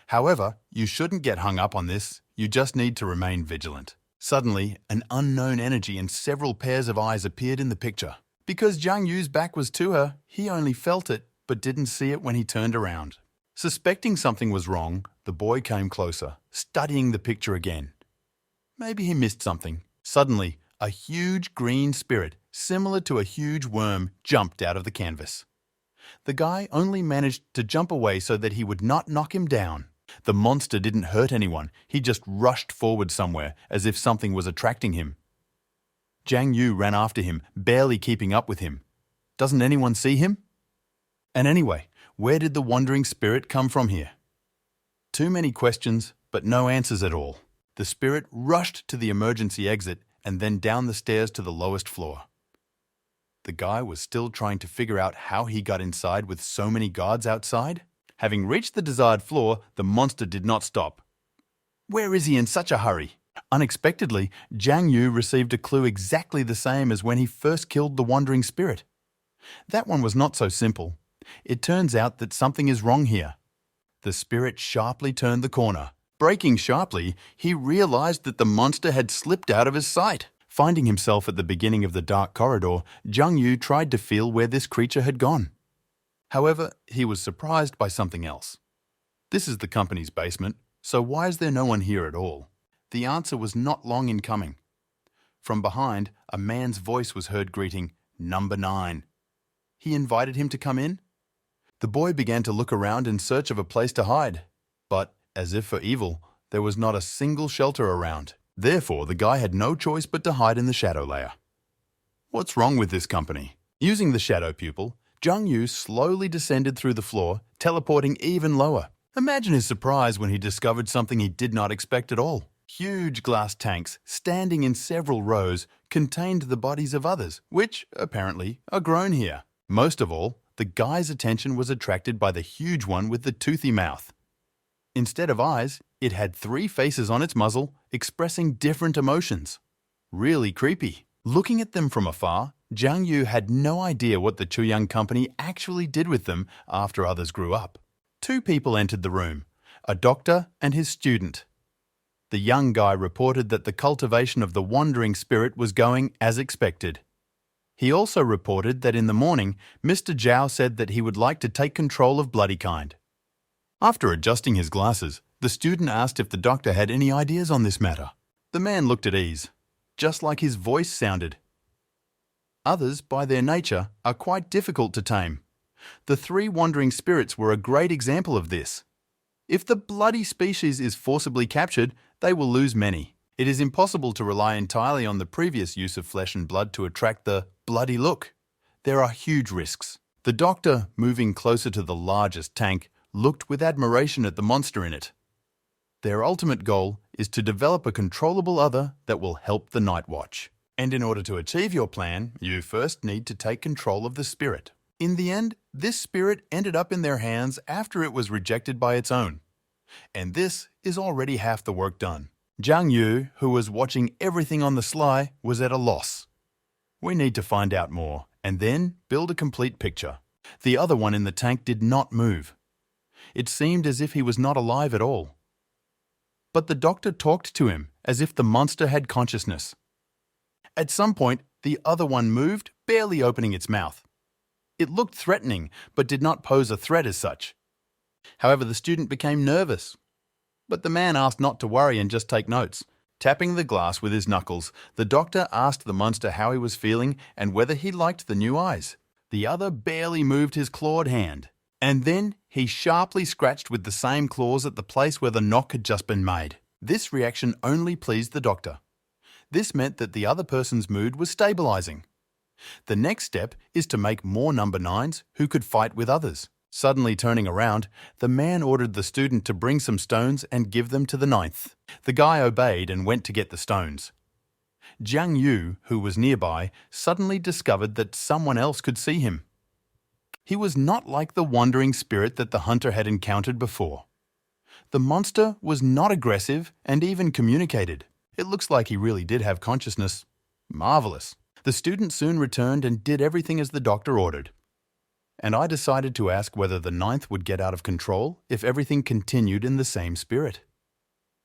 However, you shouldn't get hung up on this, you just need to remain vigilant. Suddenly, an unknown energy and several pairs of eyes appeared in the picture. Because Jiang Yu's back was to her, he only felt it, but didn't see it when he turned around. Suspecting something was wrong, the boy came closer, studying the picture again. Maybe he missed something. Suddenly, a huge green spirit, similar to a huge worm, jumped out of the canvas. The guy only managed to jump away so that he would not knock him down. The monster didn't hurt anyone, he just rushed forward somewhere, as if something was attracting him. Jiang Yu ran after him, barely keeping up with him. Doesn't anyone see him? And anyway, where did the wandering spirit come from here? Too many questions, but no answers at all. The spirit rushed to the emergency exit and then down the stairs to the lowest floor. The guy was still trying to figure out how he got inside with so many guards outside. Having reached the desired floor, the monster did not stop. Where is he in such a hurry? Unexpectedly, Jiang Yu received a clue exactly the same as when he first killed the wandering spirit. That one was not so simple. It turns out that something is wrong here. The spirit sharply turned the corner. Braking sharply, he realized that the monster had slipped out of his sight. Finding himself at the beginning of the dark corridor, Jiang Yu tried to feel where this creature had gone. However, he was surprised by something else. This is the company's basement, so why is there no one here at all? The answer was not long in coming. From behind, a man's voice was heard greeting, "Number 9." He invited him to come in. The boy began to look around in search of a place to hide, but, as if for evil, There was not a single shelter around. Therefore, the guy had no choice but to hide in the shadow layer. What's wrong with this company? Using the shadow pupil, Jung Yu slowly descended through the floor, teleporting even lower. Imagine his surprise when he discovered something he did not expect at all. Huge glass tanks, standing in several rows, contained the bodies of others, which, apparently, are grown here. Most of all, the guy's attention was attracted by the huge one with the toothy mouth. Instead of eyes, it had 3 faces on its muzzle, expressing different emotions. Really creepy. Looking at them from afar, Jung Yu had no idea what the Chuyang company actually did with them after others grew up. 2 people entered the room, a doctor and his student. The young guy reported that the cultivation of the wandering spirit was going as expected. He also reported that in the morning, Mr. Zhao said that he would like to take control of Bloody Kind. After adjusting his glasses, the student asked if the doctor had any ideas on this matter. The man looked at ease, just like his voice sounded. Others, by their nature, are quite difficult to tame. The 3 wandering spirits were a great example of this. If the bloody species is forcibly captured, they will lose many. It is impossible to rely entirely on the previous use of flesh and blood to attract the bloody look. There are huge risks. The doctor, moving closer to the largest tank, looked with admiration at the monster in it. Their ultimate goal is to develop a controllable other that will help the Night Watch. And in order to achieve your plan, you first need to take control of the spirit. In the end, this spirit ended up in their hands after it was rejected by its own. And this is already half the work done. Jung Yu, who was watching everything on the sly, was at a loss. We need to find out more, and then build a complete picture. The other one in the tank did not move. It seemed as if he was not alive at all. But the doctor talked to him as if the monster had consciousness. At some point, the other one moved, barely opening its mouth. It looked threatening, but did not pose a threat as such. However, the student became nervous. But the man asked not to worry and just take notes. Tapping the glass with his knuckles, the doctor asked the monster how he was feeling and whether he liked the new eyes. The other barely moved his clawed hand. And then he sharply scratched with the same claws at the place where the knock had just been made. This reaction only pleased the doctor. This meant that the other person's mood was stabilizing. The next step is to make more number 9s who could fight with others. Suddenly turning around, the man ordered the student to bring some stones and give them to the 9th. The guy obeyed and went to get the stones. Jung Yu, who was nearby, suddenly discovered that someone else could see him. He was not like the wandering spirit that the hunter had encountered before. The monster was not aggressive and even communicated. It looks like he really did have consciousness. Marvelous. The student soon returned and did everything as the doctor ordered. And I decided to ask whether the 9th would get out of control if everything continued in the same spirit.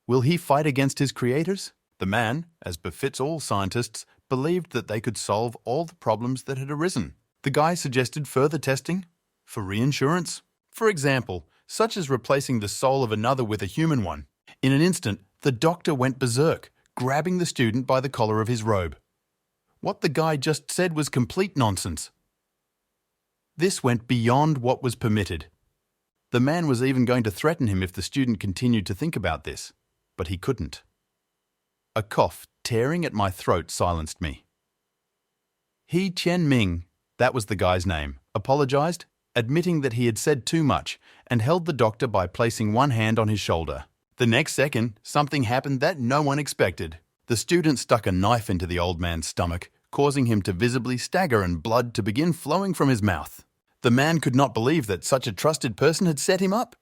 Will he fight against his creators? The man, as befits all scientists, believed that they could solve all the problems that had arisen. The guy suggested further testing for reinsurance. For example, such as replacing the soul of another with a human one. In an instant, the doctor went berserk, grabbing the student by the collar of his robe. What the guy just said was complete nonsense. This went beyond what was permitted. The man was even going to threaten him if the student continued to think about this, but he couldn't. A cough tearing at my throat silenced me. He Chen-ming, that was the guy's name, apologized, admitting that he had said too much, and held the doctor by placing one hand on his shoulder. The next second, something happened that no one expected. The student stuck a knife into the old man's stomach, causing him to visibly stagger and blood to begin flowing from his mouth. The man could not believe that such a trusted person had set him up.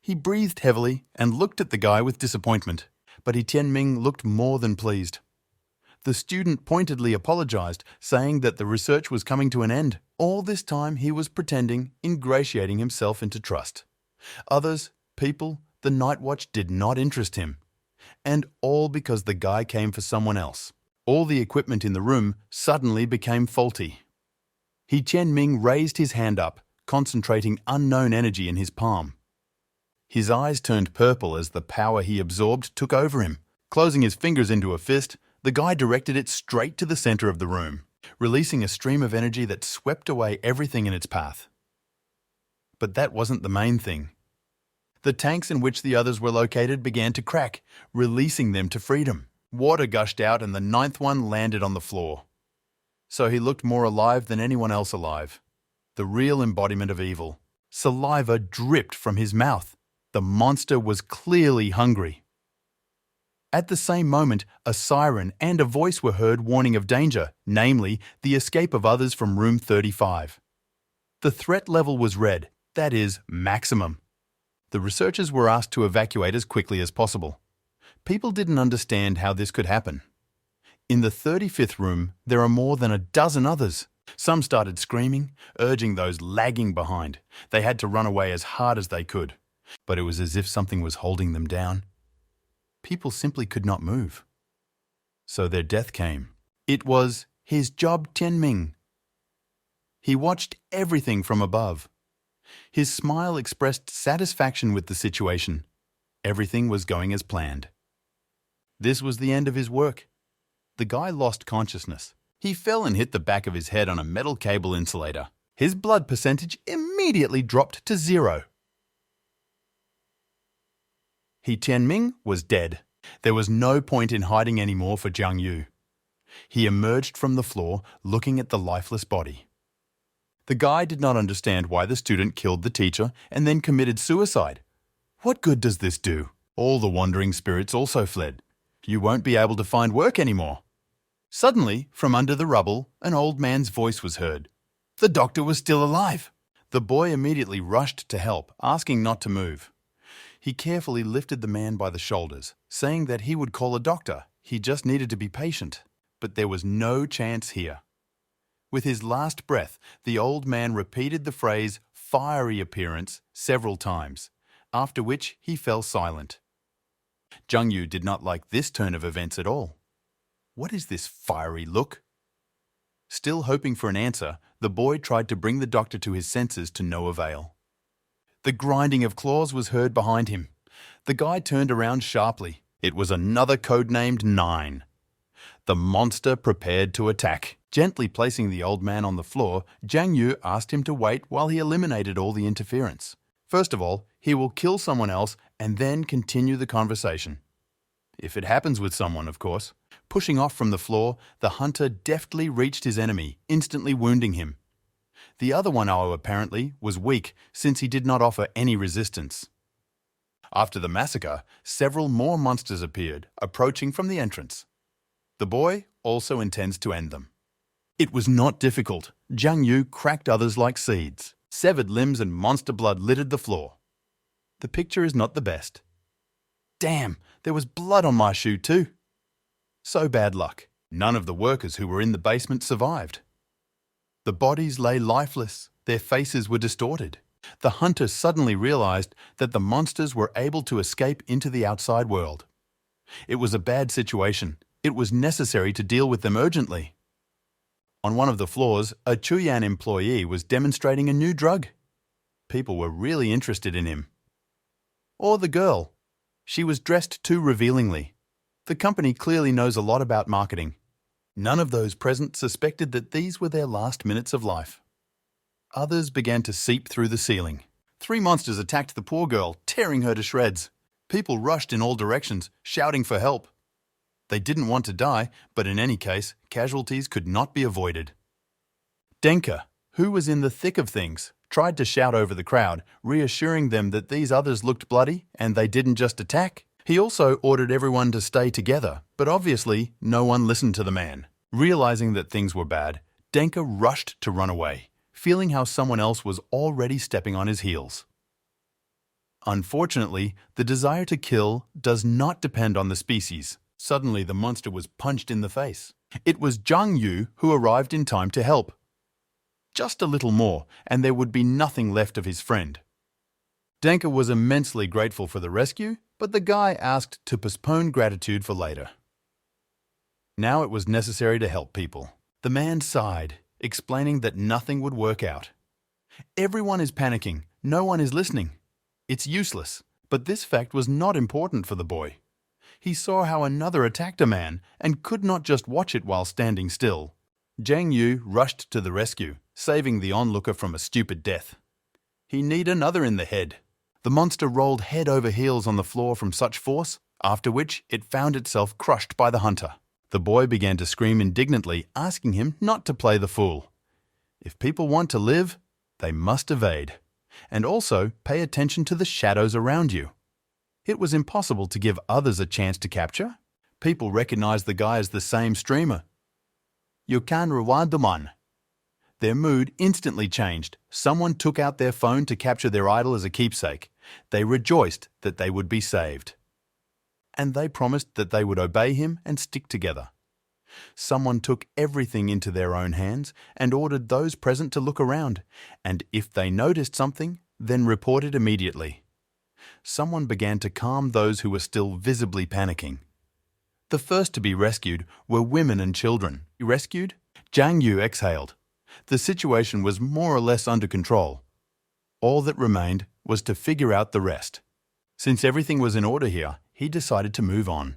He breathed heavily and looked at the guy with disappointment, but He Tianming looked more than pleased. The student pointedly apologized, saying that the research was coming to an end. All this time he was pretending, ingratiating himself into trust. Others, people, the Night Watch did not interest him. And all because the guy came for someone else. All the equipment in the room suddenly became faulty. He Chen-ming raised his hand up, concentrating unknown energy in his palm. His eyes turned purple as the power he absorbed took over him. Closing his fingers into a fist, the guy directed it straight to the center of the room, releasing a stream of energy that swept away everything in its path. But that wasn't the main thing. The tanks in which the others were located began to crack, releasing them to freedom. Water gushed out and the ninth one landed on the floor. So he looked more alive than anyone else alive. The real embodiment of evil. Saliva dripped from his mouth. The monster was clearly hungry. At the same moment, a siren and a voice were heard warning of danger, namely, the escape of others from room 35. The threat level was red, that is, maximum. The researchers were asked to evacuate as quickly as possible. People didn't understand how this could happen. In the 35th room, there are more than a dozen others. Some started screaming, urging those lagging behind. They had to run away as hard as they could. But it was as if something was holding them down. People simply could not move. So their death came. It was his job Tianming. He watched everything from above. His smile expressed satisfaction with the situation. Everything was going as planned. This was the end of his work. The guy lost consciousness. He fell and hit the back of his head on a metal cable insulator. His blood percentage immediately dropped to 0. He Tianming was dead. There was no point in hiding anymore for Zhang Yu. He emerged from the floor, looking at the lifeless body. The guy did not understand why the student killed the teacher and then committed suicide. What good does this do? All the wandering spirits also fled. You won't be able to find work anymore. Suddenly, from under the rubble, an old man's voice was heard. The doctor was still alive. The boy immediately rushed to help, asking not to move. He carefully lifted the man by the shoulders, saying that he would call a doctor. He just needed to be patient. But there was no chance here. With his last breath, the old man repeated the phrase "fiery appearance" several times, after which he fell silent. Zhang Yu did not like this turn of events at all. What is this fiery look? Still hoping for an answer, the boy tried to bring the doctor to his senses to no avail. The grinding of claws was heard behind him. The guy turned around sharply. It was another codenamed 9. The monster prepared to attack. Gently placing the old man on the floor, Zhang Yu asked him to wait while he eliminated all the interference. First of all, he will kill someone else and then continue the conversation. If it happens with someone, of course. Pushing off from the floor, the hunter deftly reached his enemy, instantly wounding him. The other 1-0 apparently was weak since he did not offer any resistance. After the massacre, several more monsters appeared, approaching from the entrance. The boy also intends to end them. It was not difficult. Zhang Yu cracked others like seeds. Severed limbs and monster blood littered the floor. The picture is not the best. Damn, there was blood on my shoe too. So bad luck. None of the workers who were in the basement survived. The bodies lay lifeless. Their faces were distorted. The hunter suddenly realized that the monsters were able to escape into the outside world. It was a bad situation. It was necessary to deal with them urgently. On one of the floors, a Chuyang employee was demonstrating a new drug. People were really interested in him. Or the girl. She was dressed too revealingly. The company clearly knows a lot about marketing. None of those present suspected that these were their last minutes of life. Others began to seep through the ceiling. 3 monsters attacked the poor girl, tearing her to shreds. People rushed in all directions, shouting for help. They didn't want to die, but in any case, casualties could not be avoided. Denka, who was in the thick of things, tried to shout over the crowd, reassuring them that these others looked bloody and they didn't just attack. He also ordered everyone to stay together, but obviously no one listened to the man. Realizing that things were bad, Denka rushed to run away, feeling how someone else was already stepping on his heels. Unfortunately, the desire to kill does not depend on the species. Suddenly, the monster was punched in the face. It was Zhang Yu who arrived in time to help. Just a little more, and there would be nothing left of his friend. Denka was immensely grateful for the rescue, but the guy asked to postpone gratitude for later. Now it was necessary to help people. The man sighed, explaining that nothing would work out. Everyone is panicking. No one is listening. It's useless. But this fact was not important for the boy. He saw how another attacked a man and could not just watch it while standing still. Zhang Yu rushed to the rescue, saving the onlooker from a stupid death. He kneed another in the head. The monster rolled head over heels on the floor from such force, after which it found itself crushed by the hunter. The boy began to scream indignantly, asking him not to play the fool. If people want to live, they must evade, and also pay attention to the shadows around you. It was impossible to give others a chance to capture. People recognized the guy as the same streamer. You can reward the man. Their mood instantly changed. Someone took out their phone to capture their idol as a keepsake. They rejoiced that they would be saved. And they promised that they would obey him and stick together. Someone took everything into their own hands and ordered those present to look around, and if they noticed something, then report it immediately. Someone began to calm those who were still visibly panicking. The first to be rescued were women and children. Rescued? Jiang Yu exhaled. The situation was more or less under control. All that remained was to figure out the rest. Since everything was in order here, he decided to move on.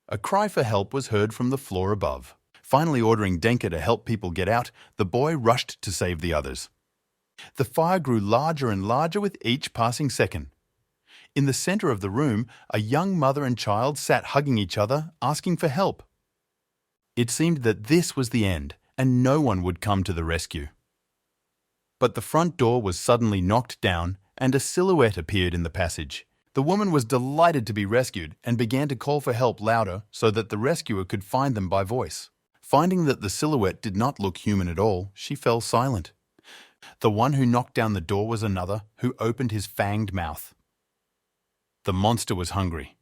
A cry for help was heard from the floor above. Finally ordering Denka to help people get out, the boy rushed to save the others. The fire grew larger and larger with each passing second. In the center of the room, a young mother and child sat hugging each other, asking for help. It seemed that this was the end, and no one would come to the rescue. But the front door was suddenly knocked down, and a silhouette appeared in the passage. The woman was delighted to be rescued and began to call for help louder so that the rescuer could find them by voice. Finding that the silhouette did not look human at all, she fell silent. The one who knocked down the door was another, who opened his fanged mouth. The monster was hungry.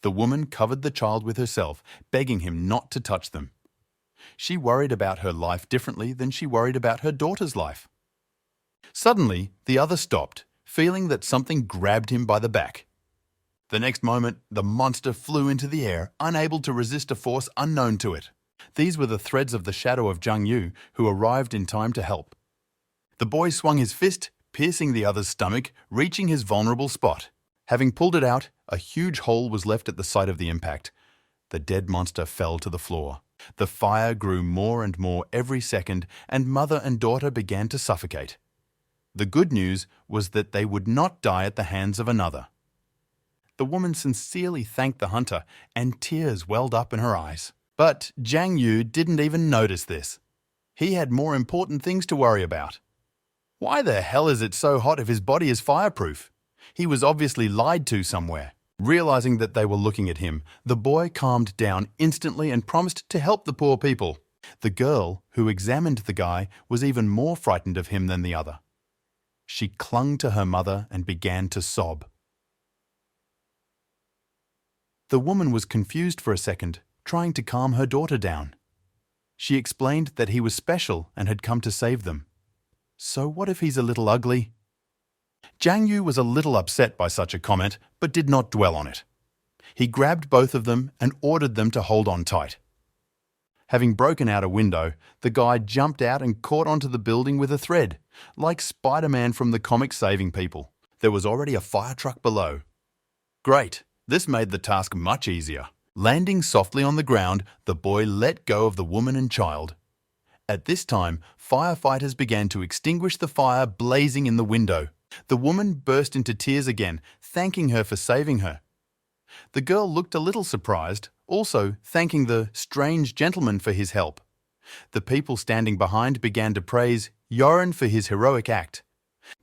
The woman covered the child with herself, begging him not to touch them. She worried about her life differently than she worried about her daughter's life. Suddenly, the other stopped, feeling that something grabbed him by the back. The next moment, the monster flew into the air, unable to resist a force unknown to it. These were the threads of the shadow of Jiang Yu, who arrived in time to help. The boy swung his fist, piercing the other's stomach, reaching his vulnerable spot. Having pulled it out, a huge hole was left at the site of the impact. The dead monster fell to the floor. The fire grew more and more every second, and mother and daughter began to suffocate. The good news was that they would not die at the hands of another. The woman sincerely thanked the hunter, and tears welled up in her eyes. But Jiang Yu didn't even notice this. He had more important things to worry about. Why the hell is it so hot if his body is fireproof? He was obviously lied to somewhere. Realizing that they were looking at him, the boy calmed down instantly and promised to help the poor people. The girl, who examined the guy, was even more frightened of him than the other. She clung to her mother and began to sob. The woman was confused for a second, trying to calm her daughter down. She explained that he was special and had come to save them. So what if he's a little ugly? Jiang Yu was a little upset by such a comment, but did not dwell on it. He grabbed both of them and ordered them to hold on tight. Having broken out a window, the guy jumped out and caught onto the building with a thread, like Spider-Man from the comics saving people. There was already a fire truck below. Great, this made the task much easier. Landing softly on the ground, the boy let go of the woman and child. At this time, firefighters began to extinguish the fire blazing in the window. The woman burst into tears again, thanking her for saving her. The girl looked a little surprised, also thanking the strange gentleman for his help. The people standing behind began to praise Yoren for his heroic act.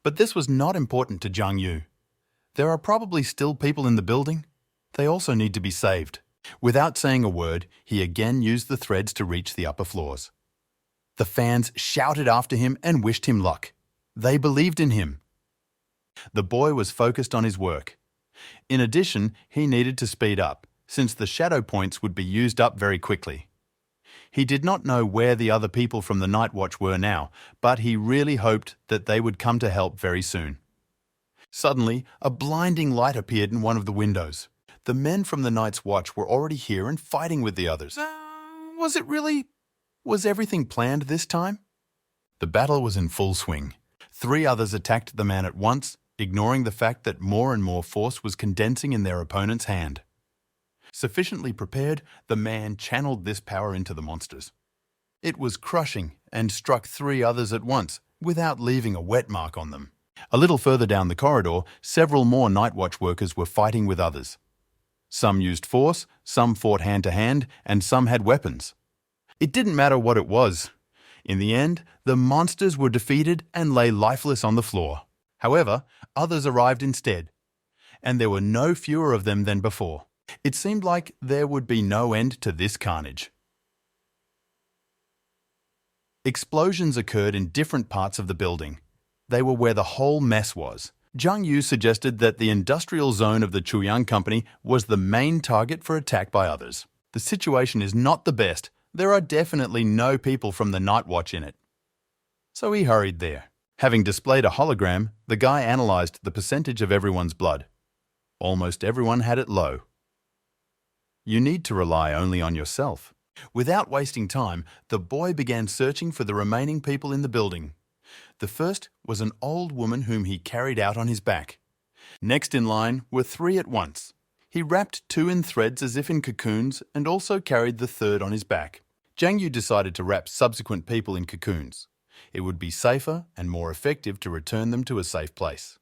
But this was not important to Jiang Yu. There are probably still people in the building. They also need to be saved. Without saying a word, he again used the threads to reach the upper floors. The fans shouted after him and wished him luck. They believed in him. The boy was focused on his work. In addition, he needed to speed up, since the shadow points would be used up very quickly. He did not know where the other people from the Night Watch were now, but he really hoped that they would come to help very soon. Suddenly, a blinding light appeared in one of the windows. The men from the Night's Watch were already here and fighting with the others. Was everything planned this time? The battle was in full swing. 3 others attacked the man at once, ignoring the fact that more and more force was condensing in their opponent's hand. Sufficiently prepared, the man channeled this power into the monsters. It was crushing and struck 3 others at once, without leaving a wet mark on them. A little further down the corridor, several more night watch workers were fighting with others. Some used force, some fought hand-to-hand, and some had weapons. It didn't matter what it was. In the end, the monsters were defeated and lay lifeless on the floor. However, others arrived instead, and there were no fewer of them than before. It seemed like there would be no end to this carnage. Explosions occurred in different parts of the building. They were where the whole mess was. Zhang Yu suggested that the industrial zone of the Chuyang Company was the main target for attack by others. The situation is not the best. There are definitely no people from the Night Watch in it. So he hurried there. Having displayed a hologram, the guy analyzed the percentage of everyone's blood. Almost everyone had it low. You need to rely only on yourself. Without wasting time, the boy began searching for the remaining people in the building. The first was an old woman whom he carried out on his back. Next in line were 3 at once. He wrapped 2 in threads as if in cocoons and also carried the third on his back. Zhang Yu decided to wrap subsequent people in cocoons. It would be safer and more effective to return them to a safe place.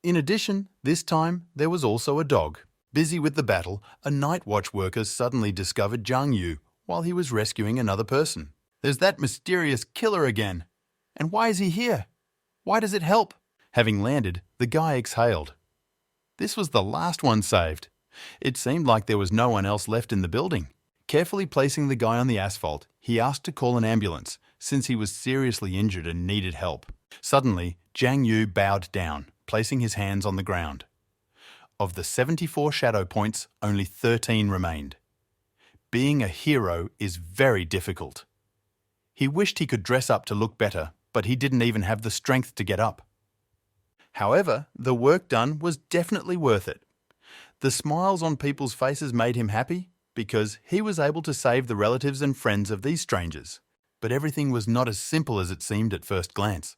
In addition, this time there was also a dog. Busy with the battle, a night watch worker suddenly discovered Zhang Yu while he was rescuing another person. There's that mysterious killer again. And why is he here? Why does it help? Having landed, the guy exhaled. This was the last one saved. It seemed like there was no one else left in the building. Carefully placing the guy on the asphalt, he asked to call an ambulance, since he was seriously injured and needed help. Suddenly, Zhang Yu bowed down, placing his hands on the ground. Of the 74 shadow points, only 13 remained. Being a hero is very difficult. He wished he could dress up to look better, but he didn't even have the strength to get up. However, the work done was definitely worth it. The smiles on people's faces made him happy because he was able to save the relatives and friends of these strangers. But everything was not as simple as it seemed at first glance.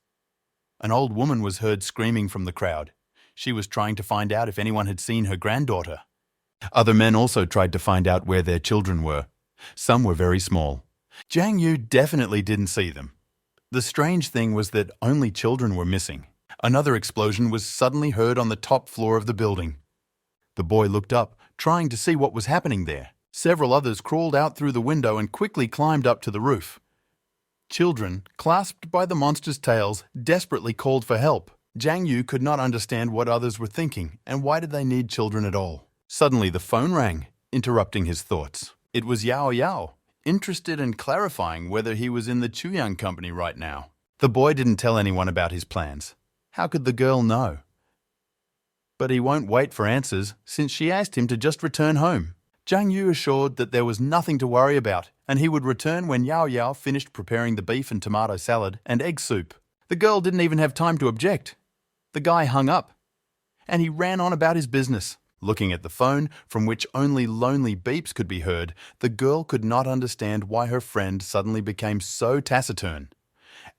An old woman was heard screaming from the crowd. She was trying to find out if anyone had seen her granddaughter. Other men also tried to find out where their children were. Some were very small. Zhang Yu definitely didn't see them. The strange thing was that only children were missing. Another explosion was suddenly heard on the top floor of the building. The boy looked up, trying to see what was happening there. Several others crawled out through the window and quickly climbed up to the roof. Children, clasped by the monster's tails, desperately called for help. Zhang Yu could not understand what others were thinking and why did they need children at all. Suddenly the phone rang, interrupting his thoughts. It was Yao Yao, interested in clarifying whether he was in the Chuyang Company right now. The boy didn't tell anyone about his plans. How could the girl know? But he won't wait for answers since she asked him to just return home. Zhang Yu assured that there was nothing to worry about and he would return when Yao Yao finished preparing the beef and tomato salad and egg soup. The girl didn't even have time to object. The guy hung up and he ran on about his business. Looking at the phone, from which only lonely beeps could be heard, the girl could not understand why her friend suddenly became so taciturn.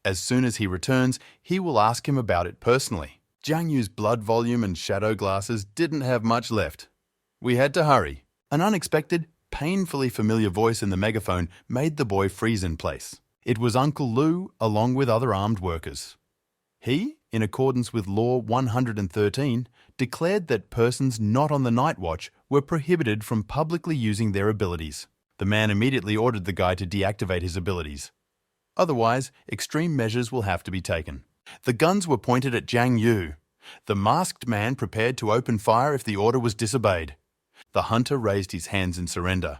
As soon as he returns, he will ask him about it personally. Zhang Yu's blood volume and shadow glasses didn't have much left. We had to hurry. An unexpected, painfully familiar voice in the megaphone made the boy freeze in place. It was Uncle Lu, along with other armed workers. He, in accordance with Law 113, declared that persons not on the night watch were prohibited from publicly using their abilities. The man immediately ordered the guy to deactivate his abilities. Otherwise, extreme measures will have to be taken. The guns were pointed at Zhang Yu. The masked man prepared to open fire if the order was disobeyed. The hunter raised his hands in surrender.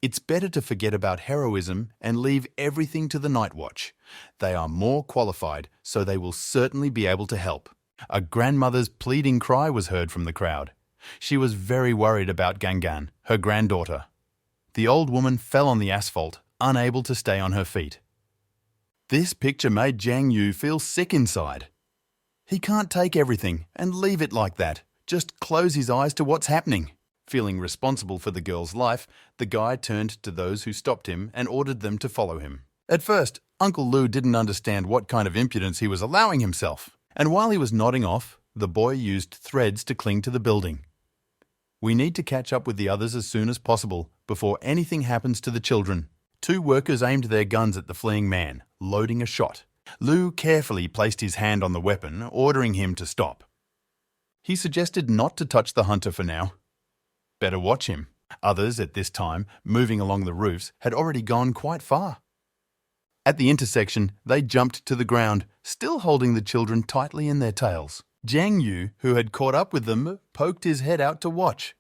It's better to forget about heroism and leave everything to the night watch. They are more qualified, so they will certainly be able to help. A grandmother's pleading cry was heard from the crowd. She was very worried about Gangan, her granddaughter. The old woman fell on the asphalt, unable to stay on her feet. This picture made Zhang Yu feel sick inside. He can't take everything and leave it like that. Just close his eyes to what's happening. Feeling responsible for the girl's life, the guy turned to those who stopped him and ordered them to follow him. At first, Uncle Lu didn't understand what kind of impudence he was allowing himself. And while he was nodding off, the boy used threads to cling to the building. We need to catch up with the others as soon as possible, before anything happens to the children. 2 workers aimed their guns at the fleeing man, loading a shot. Lu carefully placed his hand on the weapon, ordering him to stop. He suggested not to touch the hunter for now. Better watch him. Others, at this time, moving along the roofs, had already gone quite far. At the intersection, they jumped to the ground, still holding the children tightly in their tails. Jiang Yu, who had caught up with them, poked his head out to watch.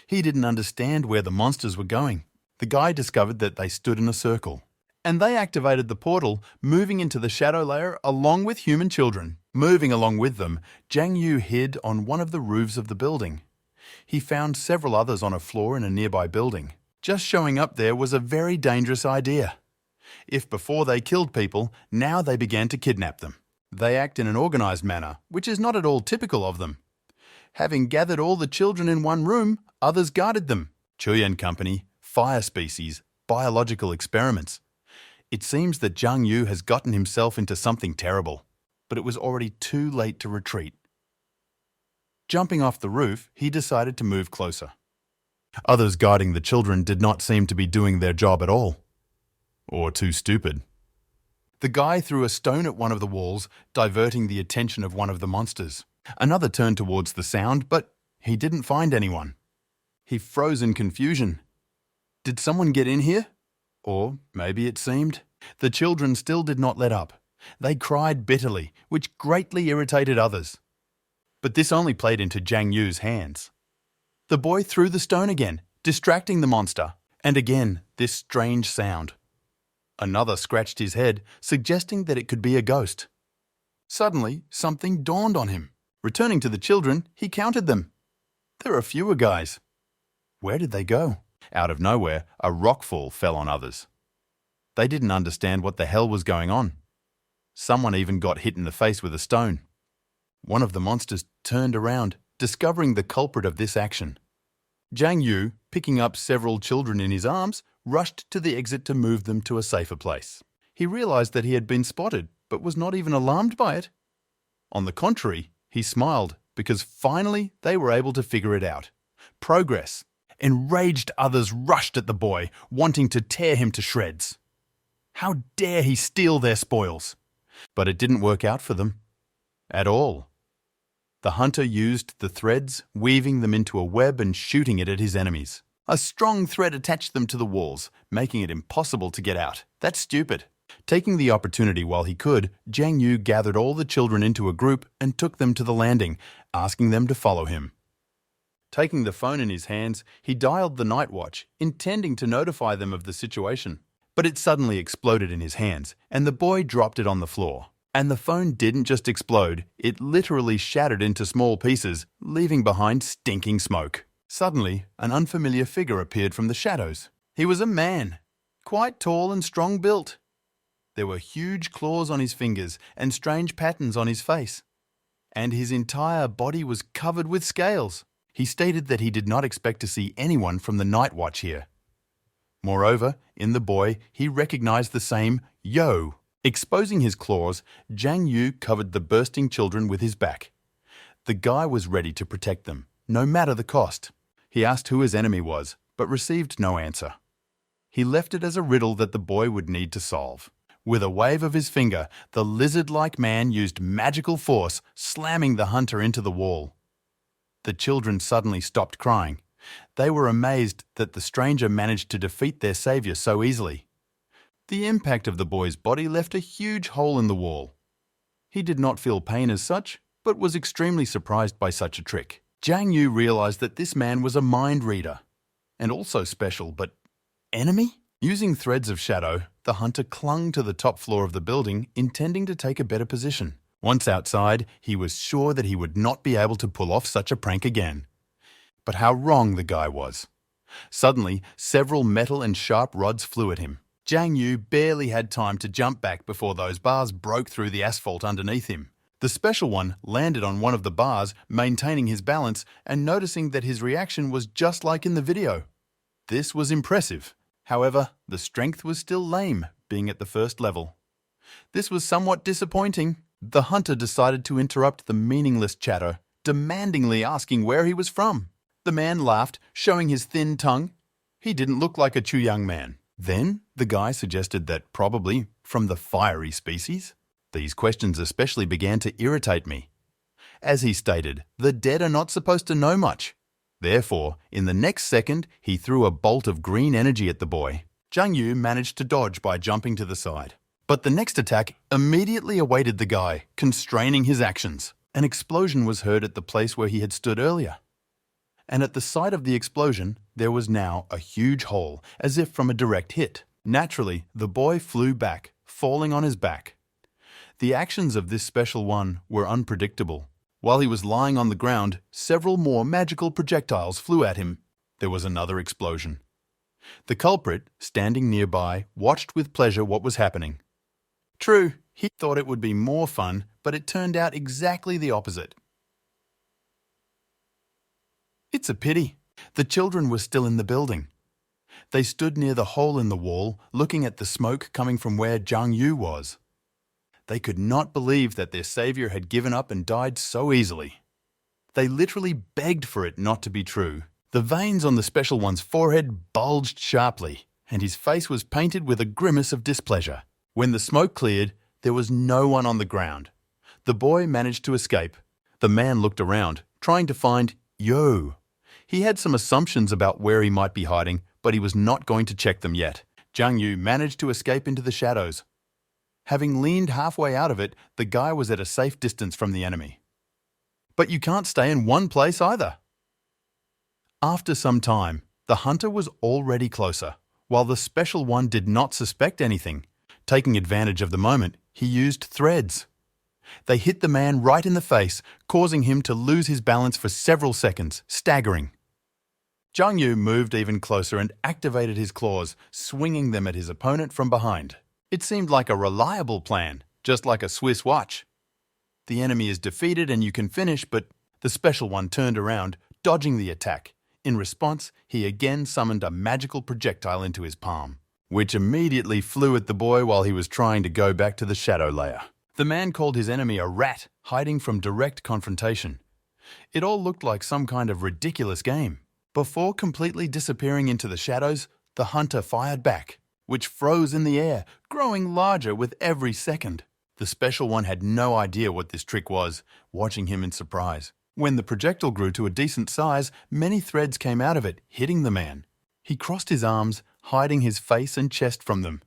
He didn't understand where the monsters were going. The guy discovered that they stood in a circle, and they activated the portal, moving into the shadow layer along with human children. Moving along with them, Jiang Yu hid on one of the roofs of the building. He found several others on a floor in a nearby building. Just showing up there was a very dangerous idea. If before they killed people, now they began to kidnap them. They act in an organized manner, which is not at all typical of them. Having gathered all the children in one room, others guarded them. Chuyang Company, fire species, biological experiments. It seems that Jiang Yu has gotten himself into something terrible, but it was already too late to retreat. Jumping off the roof, he decided to move closer. Others guarding the children did not seem to be doing their job at all. Or too stupid. The guy threw a stone at one of the walls, diverting the attention of one of the monsters. Another turned towards the sound, but he didn't find anyone. He froze in confusion. Did someone get in here? Or maybe it seemed. The children still did not let up. They cried bitterly, which greatly irritated others. But this only played into Jiang Yu's hands. The boy threw the stone again, distracting the monster, and again this strange sound. Another scratched his head, suggesting that it could be a ghost. Suddenly, something dawned on him. Returning to the children, he counted them. There are fewer guys. Where did they go? Out of nowhere, a rockfall fell on others. They didn't understand what the hell was going on. Someone even got hit in the face with a stone. One of the monsters turned around, discovering the culprit of this action. Jiang Yu, picking up several children in his arms, rushed to the exit to move them to a safer place. He realized that he had been spotted, but was not even alarmed by it. On the contrary, he smiled because finally they were able to figure it out. Progress. Enraged others rushed at the boy, wanting to tear him to shreds. How dare he steal their spoils? But it didn't work out for them. At all. The hunter used the threads, weaving them into a web and shooting it at his enemies. A strong thread attached them to the walls, making it impossible to get out. That's stupid. Taking the opportunity while he could, Jiang Yu gathered all the children into a group and took them to the landing, asking them to follow him. Taking the phone in his hands, he dialed the night watch, intending to notify them of the situation. But it suddenly exploded in his hands, and the boy dropped it on the floor. And the phone didn't just explode, it literally shattered into small pieces, leaving behind stinking smoke. Suddenly, an unfamiliar figure appeared from the shadows. He was a man, quite tall and strong-built. There were huge claws on his fingers and strange patterns on his face. And his entire body was covered with scales. He stated that he did not expect to see anyone from the night watch here. Moreover, in the boy, he recognized the same Yo. Exposing his claws, Jiang Yu covered the bursting children with his back. The guy was ready to protect them, no matter the cost. He asked who his enemy was, but received no answer. He left it as a riddle that the boy would need to solve. With a wave of his finger, the lizard-like man used magical force, slamming the hunter into the wall. The children suddenly stopped crying. They were amazed that the stranger managed to defeat their savior so easily. The impact of the boy's body left a huge hole in the wall. He did not feel pain as such, but was extremely surprised by such a trick. Jiang Yu realized that this man was a mind reader, and also special, but enemy? Using threads of shadow, the hunter clung to the top floor of the building, intending to take a better position. Once outside, he was sure that he would not be able to pull off such a prank again. But how wrong the guy was. Suddenly, several metal and sharp rods flew at him. Jiang Yu barely had time to jump back before those bars broke through the asphalt underneath him. The special one landed on one of the bars, maintaining his balance and noticing that his reaction was just like in the video. This was impressive. However, the strength was still lame, being at the first level. This was somewhat disappointing. The hunter decided to interrupt the meaningless chatter, demandingly asking where he was from. The man laughed, showing his thin tongue. He didn't look like a Chuyang man. Then, the guy suggested that probably from the fiery species. These questions especially began to irritate me. As he stated, the dead are not supposed to know much. Therefore, in the next second, he threw a bolt of green energy at the boy. Zhang Yu managed to dodge by jumping to the side. But the next attack immediately awaited the guy, constraining his actions. An explosion was heard at the place where he had stood earlier. And at the site of the explosion, there was now a huge hole, as if from a direct hit. Naturally, the boy flew back, falling on his back. The actions of this special one were unpredictable. While he was lying on the ground, several more magical projectiles flew at him. There was another explosion. The culprit, standing nearby, watched with pleasure what was happening. True, he thought it would be more fun, but it turned out exactly the opposite. It's a pity. The children were still in the building. They stood near the hole in the wall, looking at the smoke coming from where Zhang Yu was. They could not believe that their savior had given up and died so easily. They literally begged for it not to be true. The veins on the special one's forehead bulged sharply, and his face was painted with a grimace of displeasure. When the smoke cleared, there was no one on the ground. The boy managed to escape. The man looked around, trying to find Yo. He had some assumptions about where he might be hiding, but he was not going to check them yet. Zhang Yu managed to escape into the shadows. Having leaned halfway out of it, the guy was at a safe distance from the enemy. But you can't stay in one place either. After some time, the hunter was already closer, while the special one did not suspect anything. Taking advantage of the moment, he used threads. They hit the man right in the face, causing him to lose his balance for several seconds, staggering. Zhang Yu moved even closer and activated his claws, swinging them at his opponent from behind. It seemed like a reliable plan, just like a Swiss watch. The enemy is defeated and you can finish, but the special one turned around, dodging the attack. In response, he again summoned a magical projectile into his palm, which immediately flew at the boy while he was trying to go back to the shadow layer. The man called his enemy a rat, hiding from direct confrontation. It all looked like some kind of ridiculous game. Before completely disappearing into the shadows, the hunter fired back, which froze in the air, growing larger with every second. The special one had no idea what this trick was, watching him in surprise. When the projectile grew to a decent size, many threads came out of it, hitting the man. He crossed his arms, hiding his face and chest from them.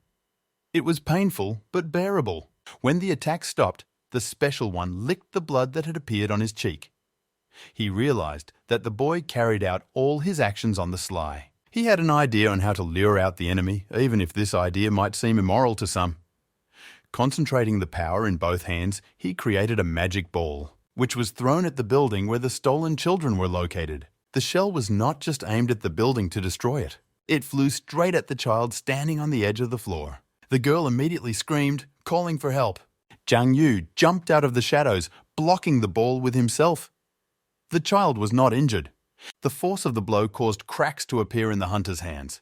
It was painful, but bearable. When the attack stopped, the special one licked the blood that had appeared on his cheek. He realized that the boy carried out all his actions on the sly. He had an idea on how to lure out the enemy, even if this idea might seem immoral to some. Concentrating the power in both hands, he created a magic ball, which was thrown at the building where the stolen children were located. The shell was not just aimed at the building to destroy it. It flew straight at the child standing on the edge of the floor. The girl immediately screamed, calling for help. Zhang Yu jumped out of the shadows, blocking the ball with himself. The child was not injured. The force of the blow caused cracks to appear in the hunter's hands.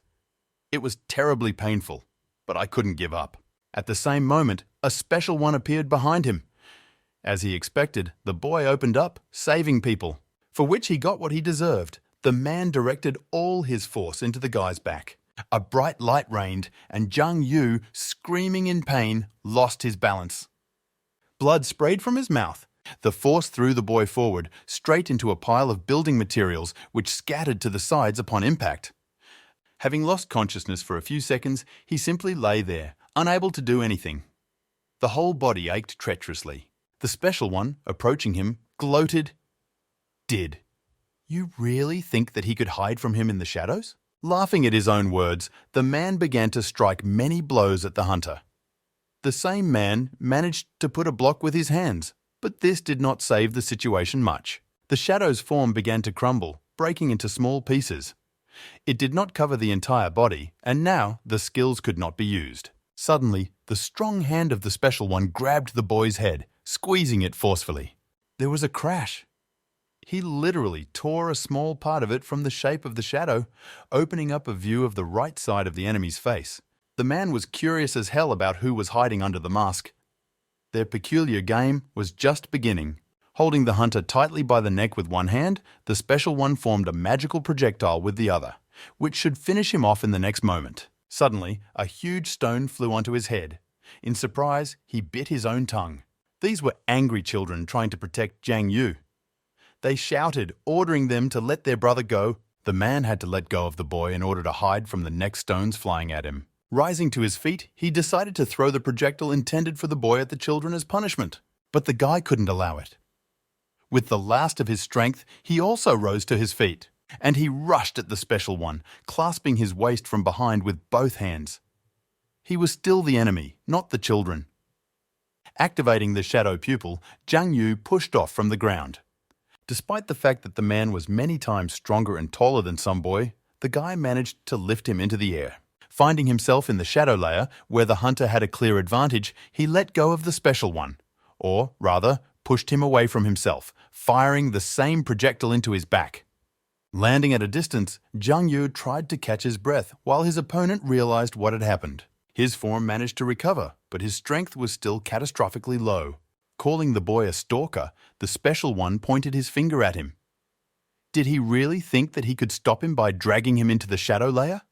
It was terribly painful, but I couldn't give up. At the same moment, a special one appeared behind him. As he expected, the boy opened up, saving people, for which he got what he deserved. The man directed all his force into the guy's back. A bright light rained, and Zhang Yu, screaming in pain, lost his balance. Blood sprayed from his mouth. The force threw the boy forward, straight into a pile of building materials which scattered to the sides upon impact. Having lost consciousness for a few seconds, he simply lay there, unable to do anything. The whole body ached treacherously. The special one, approaching him, gloated. Did you really think that he could hide from him in the shadows? Laughing at his own words, the man began to strike many blows at the hunter. The same man managed to put a block with his hands, but this did not save the situation much. The shadow's form began to crumble, breaking into small pieces. It did not cover the entire body, and now the skills could not be used. Suddenly, the strong hand of the special one grabbed the boy's head, squeezing it forcefully. There was a crash. He literally tore a small part of it from the shape of the shadow, opening up a view of the right side of the enemy's face. The man was curious as hell about who was hiding under the mask. Their peculiar game was just beginning. Holding the hunter tightly by the neck with one hand, the special one formed a magical projectile with the other, which should finish him off in the next moment. Suddenly, a huge stone flew onto his head. In surprise, he bit his own tongue. These were angry children trying to protect Jiang Yu. They shouted, ordering them to let their brother go. The man had to let go of the boy in order to hide from the next stones flying at him. Rising to his feet, he decided to throw the projectile intended for the boy at the children as punishment. But the guy couldn't allow it. With the last of his strength, he also rose to his feet, and he rushed at the special one, clasping his waist from behind with both hands. He was still the enemy, not the children. Activating the shadow pupil, Jiang Yu pushed off from the ground. Despite the fact that the man was many times stronger and taller than some boy, the guy managed to lift him into the air. Finding himself in the shadow layer, where the hunter had a clear advantage, he let go of the special one, or rather, pushed him away from himself, firing the same projectile into his back. Landing at a distance, Jiang Yu tried to catch his breath while his opponent realized what had happened. His form managed to recover, but his strength was still catastrophically low. Calling the boy a stalker, the special one pointed his finger at him. Did he really think that he could stop him by dragging him into the shadow layer?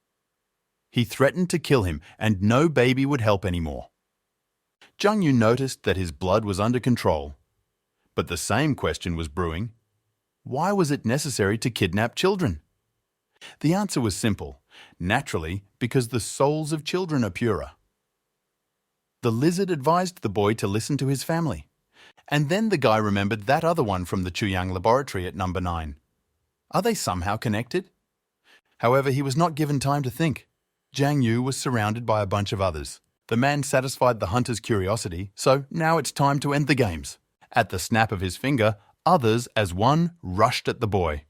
He threatened to kill him, and no baby would help anymore. Jiang Yu noticed that his blood was under control. But the same question was brewing. Why was it necessary to kidnap children? The answer was simple. Naturally, because the souls of children are purer. The lizard advised the boy to listen to his family. And then the guy remembered that other one from the Chuyang laboratory at number 9. Are they somehow connected? However, he was not given time to think. Jiang Yu was surrounded by a bunch of others. The man satisfied the hunter's curiosity, so now it's time to end the games. At the snap of his finger, others as one rushed at the boy.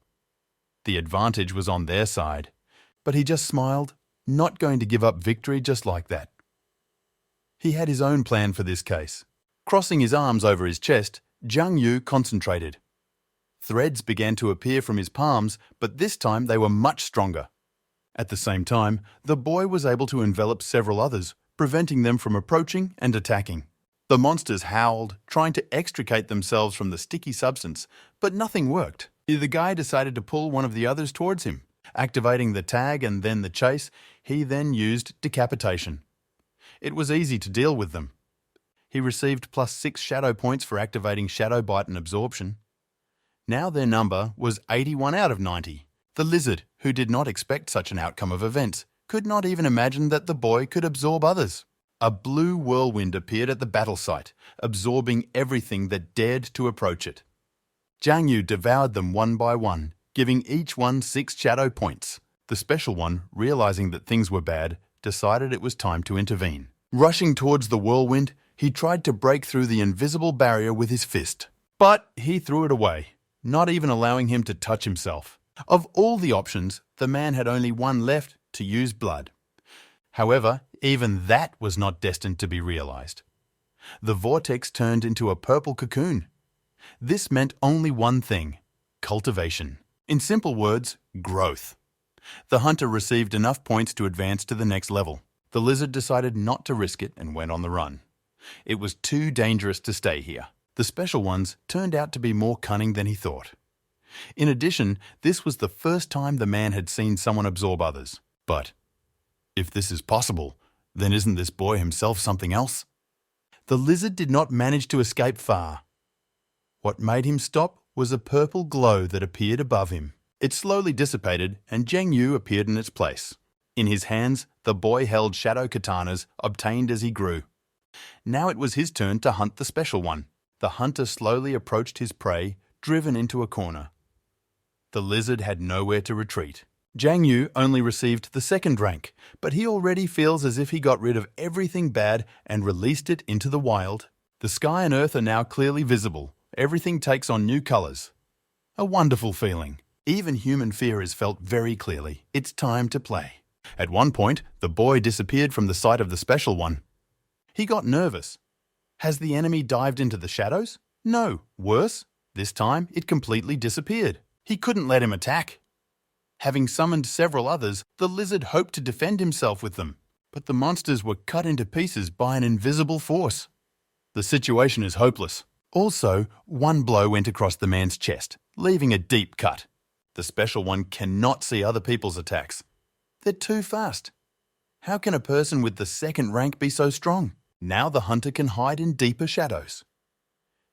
The advantage was on their side, but he just smiled, not going to give up victory just like that. He had his own plan for this case. Crossing his arms over his chest, Jiang Yu concentrated. Threads began to appear from his palms, but this time they were much stronger. At the same time, the boy was able to envelop several others, preventing them from approaching and attacking. The monsters howled, trying to extricate themselves from the sticky substance, but nothing worked. The guy decided to pull one of the others towards him. Activating the tag and then the chase, he then used decapitation. It was easy to deal with them. He received +6 shadow points for activating shadow bite and absorption. Now their number was 81 out of 90. The lizard, who did not expect such an outcome of events, could not even imagine that the boy could absorb others. A blue whirlwind appeared at the battle site, absorbing everything that dared to approach it. Jiang Yu devoured them one by one, giving each one 6 shadow points. The special one, realizing that things were bad, decided it was time to intervene. Rushing towards the whirlwind, he tried to break through the invisible barrier with his fist. But he threw it away, not even allowing him to touch himself. Of all the options, the man had only one left: to use blood. However, even that was not destined to be realized. The vortex turned into a purple cocoon. This meant only one thing: cultivation. In simple words, growth. The hunter received enough points to advance to the next level. The lizard decided not to risk it and went on the run. It was too dangerous to stay here. The special ones turned out to be more cunning than he thought. In addition, this was the first time the man had seen someone absorb others. But if this is possible, then isn't this boy himself something else? The lizard did not manage to escape far. What made him stop was a purple glow that appeared above him. It slowly dissipated and Jiang Yu appeared in its place. In his hands, the boy held shadow katanas obtained as he grew. Now it was his turn to hunt the special one. The hunter slowly approached his prey, driven into a corner. The lizard had nowhere to retreat. Jiang Yu only received the 2nd rank, but he already feels as if he got rid of everything bad and released it into the wild. The sky and earth are now clearly visible. Everything takes on new colors. A wonderful feeling. Even human fear is felt very clearly. It's time to play. At one point, the boy disappeared from the sight of the special one. He got nervous. Has the enemy dived into the shadows? No. Worse, this time it completely disappeared. He couldn't let him attack. Having summoned several others, the lizard hoped to defend himself with them, but the monsters were cut into pieces by an invisible force. The situation is hopeless. Also, one blow went across the man's chest, leaving a deep cut. The special one cannot see other people's attacks. They're too fast. How can a person with the 2nd rank be so strong? Now the hunter can hide in deeper shadows.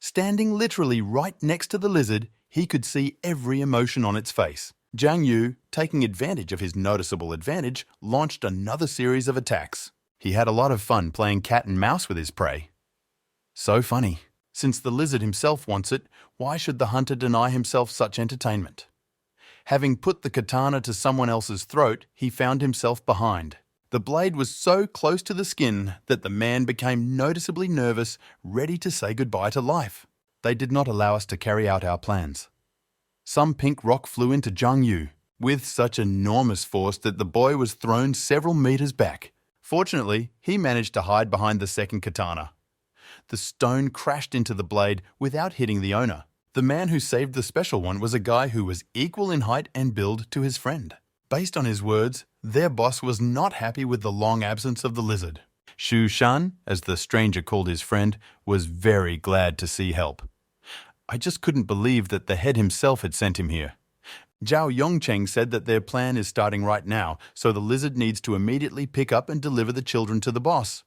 Standing literally right next to the lizard, he could see every emotion on its face. Jiang Yu, taking advantage of his noticeable advantage, launched another series of attacks. He had a lot of fun playing cat and mouse with his prey. So funny. Since the lizard himself wants it, why should the hunter deny himself such entertainment? Having put the katana to someone else's throat, he found himself behind. The blade was so close to the skin that the man became noticeably nervous, ready to say goodbye to life. They did not allow us to carry out our plans. Some pink rock flew into Jiang Yu, with such enormous force that the boy was thrown several meters back. Fortunately, he managed to hide behind the second katana. The stone crashed into the blade without hitting the owner. The man who saved the special one was a guy who was equal in height and build to his friend. Based on his words, their boss was not happy with the long absence of the lizard. Shu Shan, as the stranger called his friend, was very glad to see help. I just couldn't believe that the head himself had sent him here. Zhao Yongcheng said that their plan is starting right now, so the lizard needs to immediately pick up and deliver the children to the boss.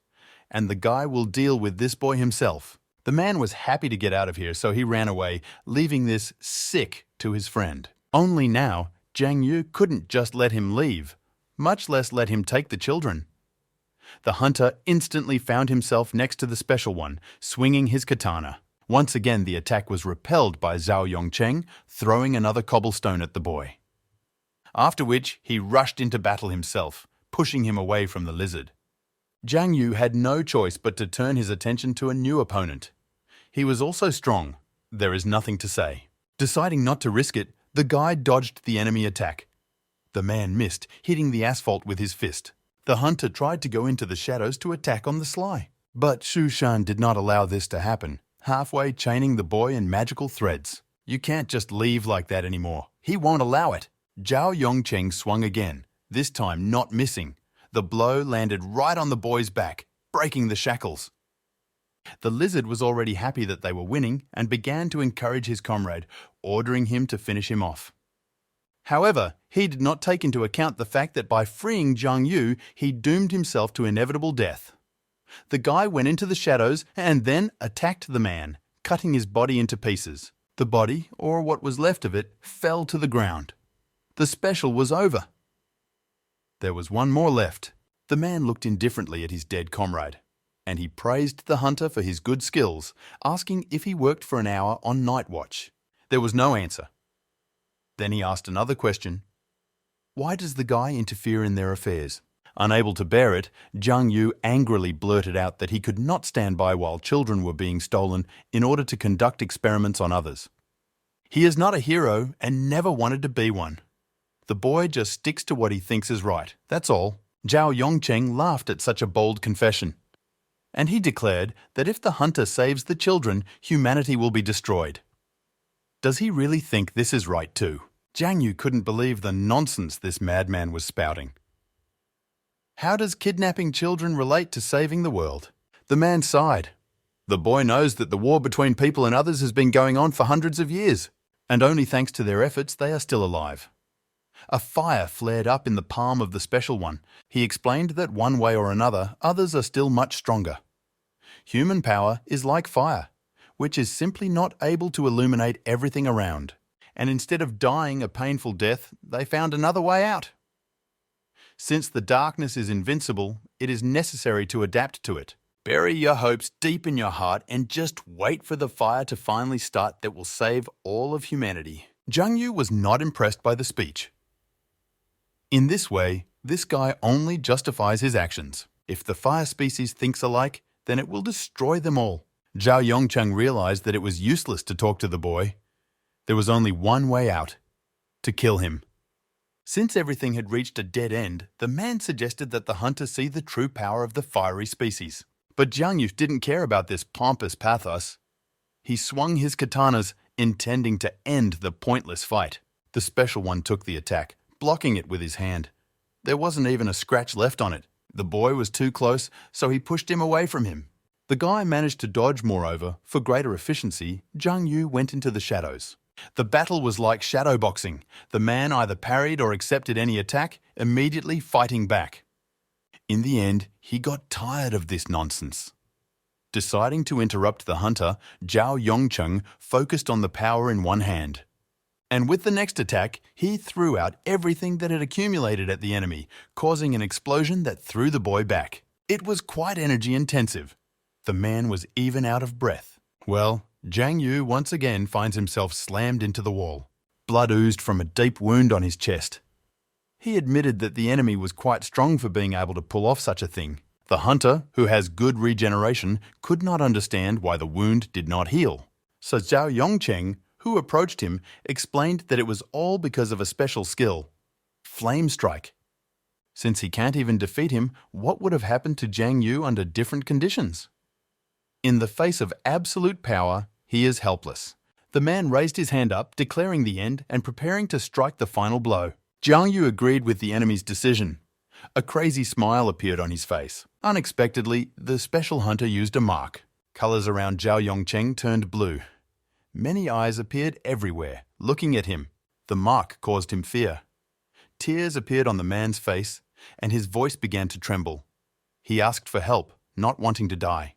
And the guy will deal with this boy himself. The man was happy to get out of here, so he ran away, leaving this sick to his friend. Only now, Jiang Yu couldn't just let him leave, much less let him take the children. The hunter instantly found himself next to the special one, swinging his katana. Once again, the attack was repelled by Zhao Yongcheng, throwing another cobblestone at the boy. After which, he rushed into battle himself, pushing him away from the lizard. Jiang Yu had no choice but to turn his attention to a new opponent. He was also strong. There is nothing to say. Deciding not to risk it, the guy dodged the enemy attack. The man missed, hitting the asphalt with his fist. The hunter tried to go into the shadows to attack on the sly. But Shu Shan did not allow this to happen, halfway chaining the boy in magical threads. You can't just leave like that anymore. He won't allow it. Zhao Yongcheng swung again, this time not missing. The blow landed right on the boy's back, breaking the shackles. The lizard was already happy that they were winning and began to encourage his comrade, ordering him to finish him off. However, he did not take into account the fact that by freeing Jiang Yu, he doomed himself to inevitable death. The guy went into the shadows and then attacked the man, cutting his body into pieces. The body, or what was left of it, fell to the ground. The special was over. There was one more left. The man looked indifferently at his dead comrade, and he praised the hunter for his good skills, asking if he worked for an hour on night watch. There was no answer. Then he asked another question. Why does the guy interfere in their affairs? Unable to bear it, Jiang Yu angrily blurted out that he could not stand by while children were being stolen in order to conduct experiments on others. He is not a hero and never wanted to be one. The boy just sticks to what he thinks is right, that's all. Zhao Yongcheng laughed at such a bold confession. And he declared that if the hunter saves the children, humanity will be destroyed. Does he really think this is right too? Jiang Yu couldn't believe the nonsense this madman was spouting. How does kidnapping children relate to saving the world? The man sighed. The boy knows that the war between people and others has been going on for hundreds of years, and only thanks to their efforts they are still alive. A fire flared up in the palm of the special one. He explained that one way or another, others are still much stronger. Human power is like fire, which is simply not able to illuminate everything around. And instead of dying a painful death, they found another way out. Since the darkness is invincible, it is necessary to adapt to it. Bury your hopes deep in your heart and just wait for the fire to finally start that will save all of humanity. Jiang Yu was not impressed by the speech. In this way, this guy only justifies his actions. If the fire species thinks alike, then it will destroy them all. Zhao Yongcheng realized that it was useless to talk to the boy. There was only one way out: to kill him. Since everything had reached a dead end, the man suggested that the hunter see the true power of the fiery species. But Jiang Yu didn't care about this pompous pathos. He swung his katanas, intending to end the pointless fight. The special one took the attack, blocking it with his hand. There wasn't even a scratch left on it. The boy was too close, so he pushed him away from him. The guy managed to dodge, moreover. For greater efficiency, Jiang Yu went into the shadows. The battle was like shadow boxing. The man either parried or accepted any attack, immediately fighting back. In the end, he got tired of this nonsense. Deciding to interrupt the hunter, Zhao Yongcheng focused on the power in one hand. And with the next attack, he threw out everything that had accumulated at the enemy, causing an explosion that threw the boy back. It was quite energy intensive. The man was even out of breath. Well, Zhang Yu once again finds himself slammed into the wall. Blood oozed from a deep wound on his chest. He admitted that the enemy was quite strong for being able to pull off such a thing. The hunter, who has good regeneration, could not understand why the wound did not heal. So Zhao Yongcheng, who approached him, explained that it was all because of a special skill, Flame Strike. Since he can't even defeat him, what would have happened to Zhang Yu under different conditions? In the face of absolute power, he is helpless. The man raised his hand up, declaring the end and preparing to strike the final blow. Zhang Yu agreed with the enemy's decision. A crazy smile appeared on his face. Unexpectedly, the special hunter used a mark. Colors around Zhao Yongcheng turned blue. Many eyes appeared everywhere, looking at him. The mark caused him fear. Tears appeared on the man's face, and his voice began to tremble. He asked for help, not wanting to die.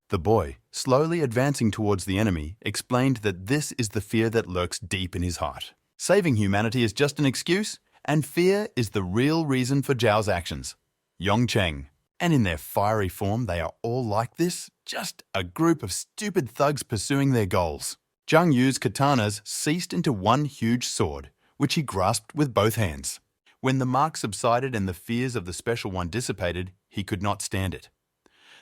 The boy, slowly advancing towards the enemy, explained that this is the fear that lurks deep in his heart. Saving humanity is just an excuse, and fear is the real reason for Zhao's actions. Yongcheng. And in their fiery form, they are all like this, just a group of stupid thugs pursuing their goals. Zhang Yu's katanas ceased into one huge sword, which he grasped with both hands. When the mark subsided and the fears of the special one dissipated, he could not stand it.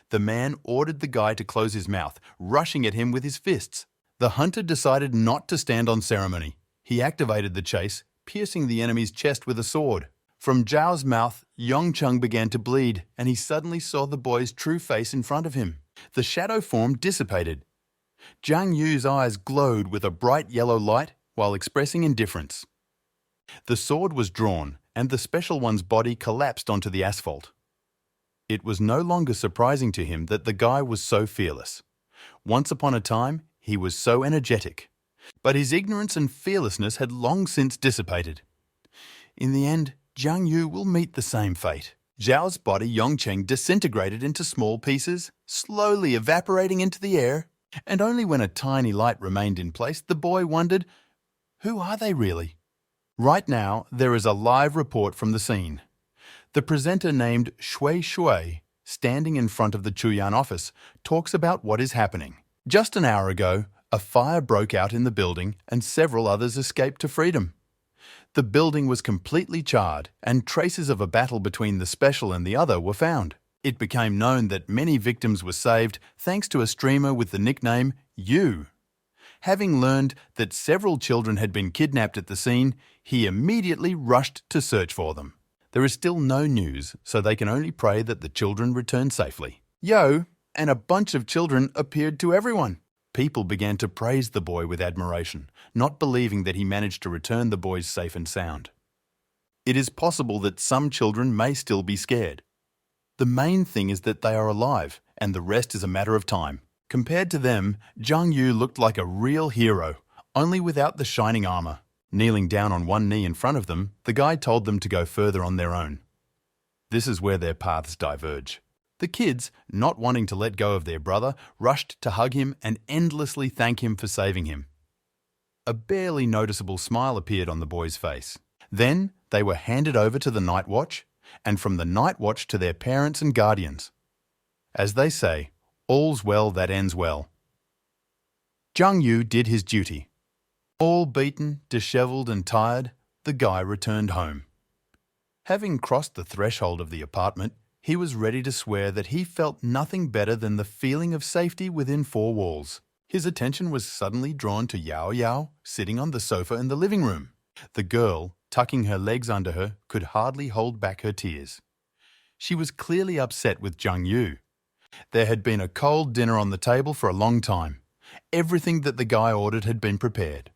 The man ordered the guy to close his mouth, rushing at him with his fists. The hunter decided not to stand on ceremony. He activated the chase, piercing the enemy's chest with a sword. From Zhao's mouth, Yongcheng began to bleed, and he suddenly saw the boy's true face in front of him. The shadow form dissipated. Zhang Yu's eyes glowed with a bright yellow light while expressing indifference. The sword was drawn, and the special one's body collapsed onto the asphalt. It was no longer surprising to him that the guy was so fearless. Once upon a time, he was so energetic. But his ignorance and fearlessness had long since dissipated. In the end, Zhang Yu will meet the same fate. Zhao's body Yongcheng disintegrated into small pieces, slowly evaporating into the air, and only when a tiny light remained in place, the boy wondered, who are they really? Right now, there is a live report from the scene. The presenter named Shui, standing in front of the Chuyang office, talks about what is happening. Just an hour ago, a fire broke out in the building and several others escaped to freedom. The building was completely charred, and traces of a battle between the special and the other were found. It became known that many victims were saved thanks to a streamer with the nickname You. Having learned that several children had been kidnapped at the scene, he immediately rushed to search for them. There is still no news, so they can only pray that the children return safely. Yo and a bunch of children appeared to everyone. People began to praise the boy with admiration, not believing that he managed to return the boys safe and sound. It is possible that some children may still be scared. The main thing is that they are alive, and the rest is a matter of time. Compared to them, Zhang Yu looked like a real hero, only without the shining armor. Kneeling down on one knee in front of them, the guy told them to go further on their own. This is where their paths diverge. The kids, not wanting to let go of their brother, rushed to hug him and endlessly thank him for saving him. A barely noticeable smile appeared on the boy's face. Then they were handed over to the night watch, and from the night watch to their parents and guardians. As they say, all's well that ends well. Zhang Yu did his duty. All beaten, dishevelled and tired, the guy returned home. Having crossed the threshold of the apartment, he was ready to swear that he felt nothing better than the feeling of safety within four walls. His attention was suddenly drawn to Yao Yao, sitting on the sofa in the living room. The girl, tucking her legs under her, could hardly hold back her tears. She was clearly upset with Zhang Yu. There had been a cold dinner on the table for a long time. Everything that the guy ordered had been prepared.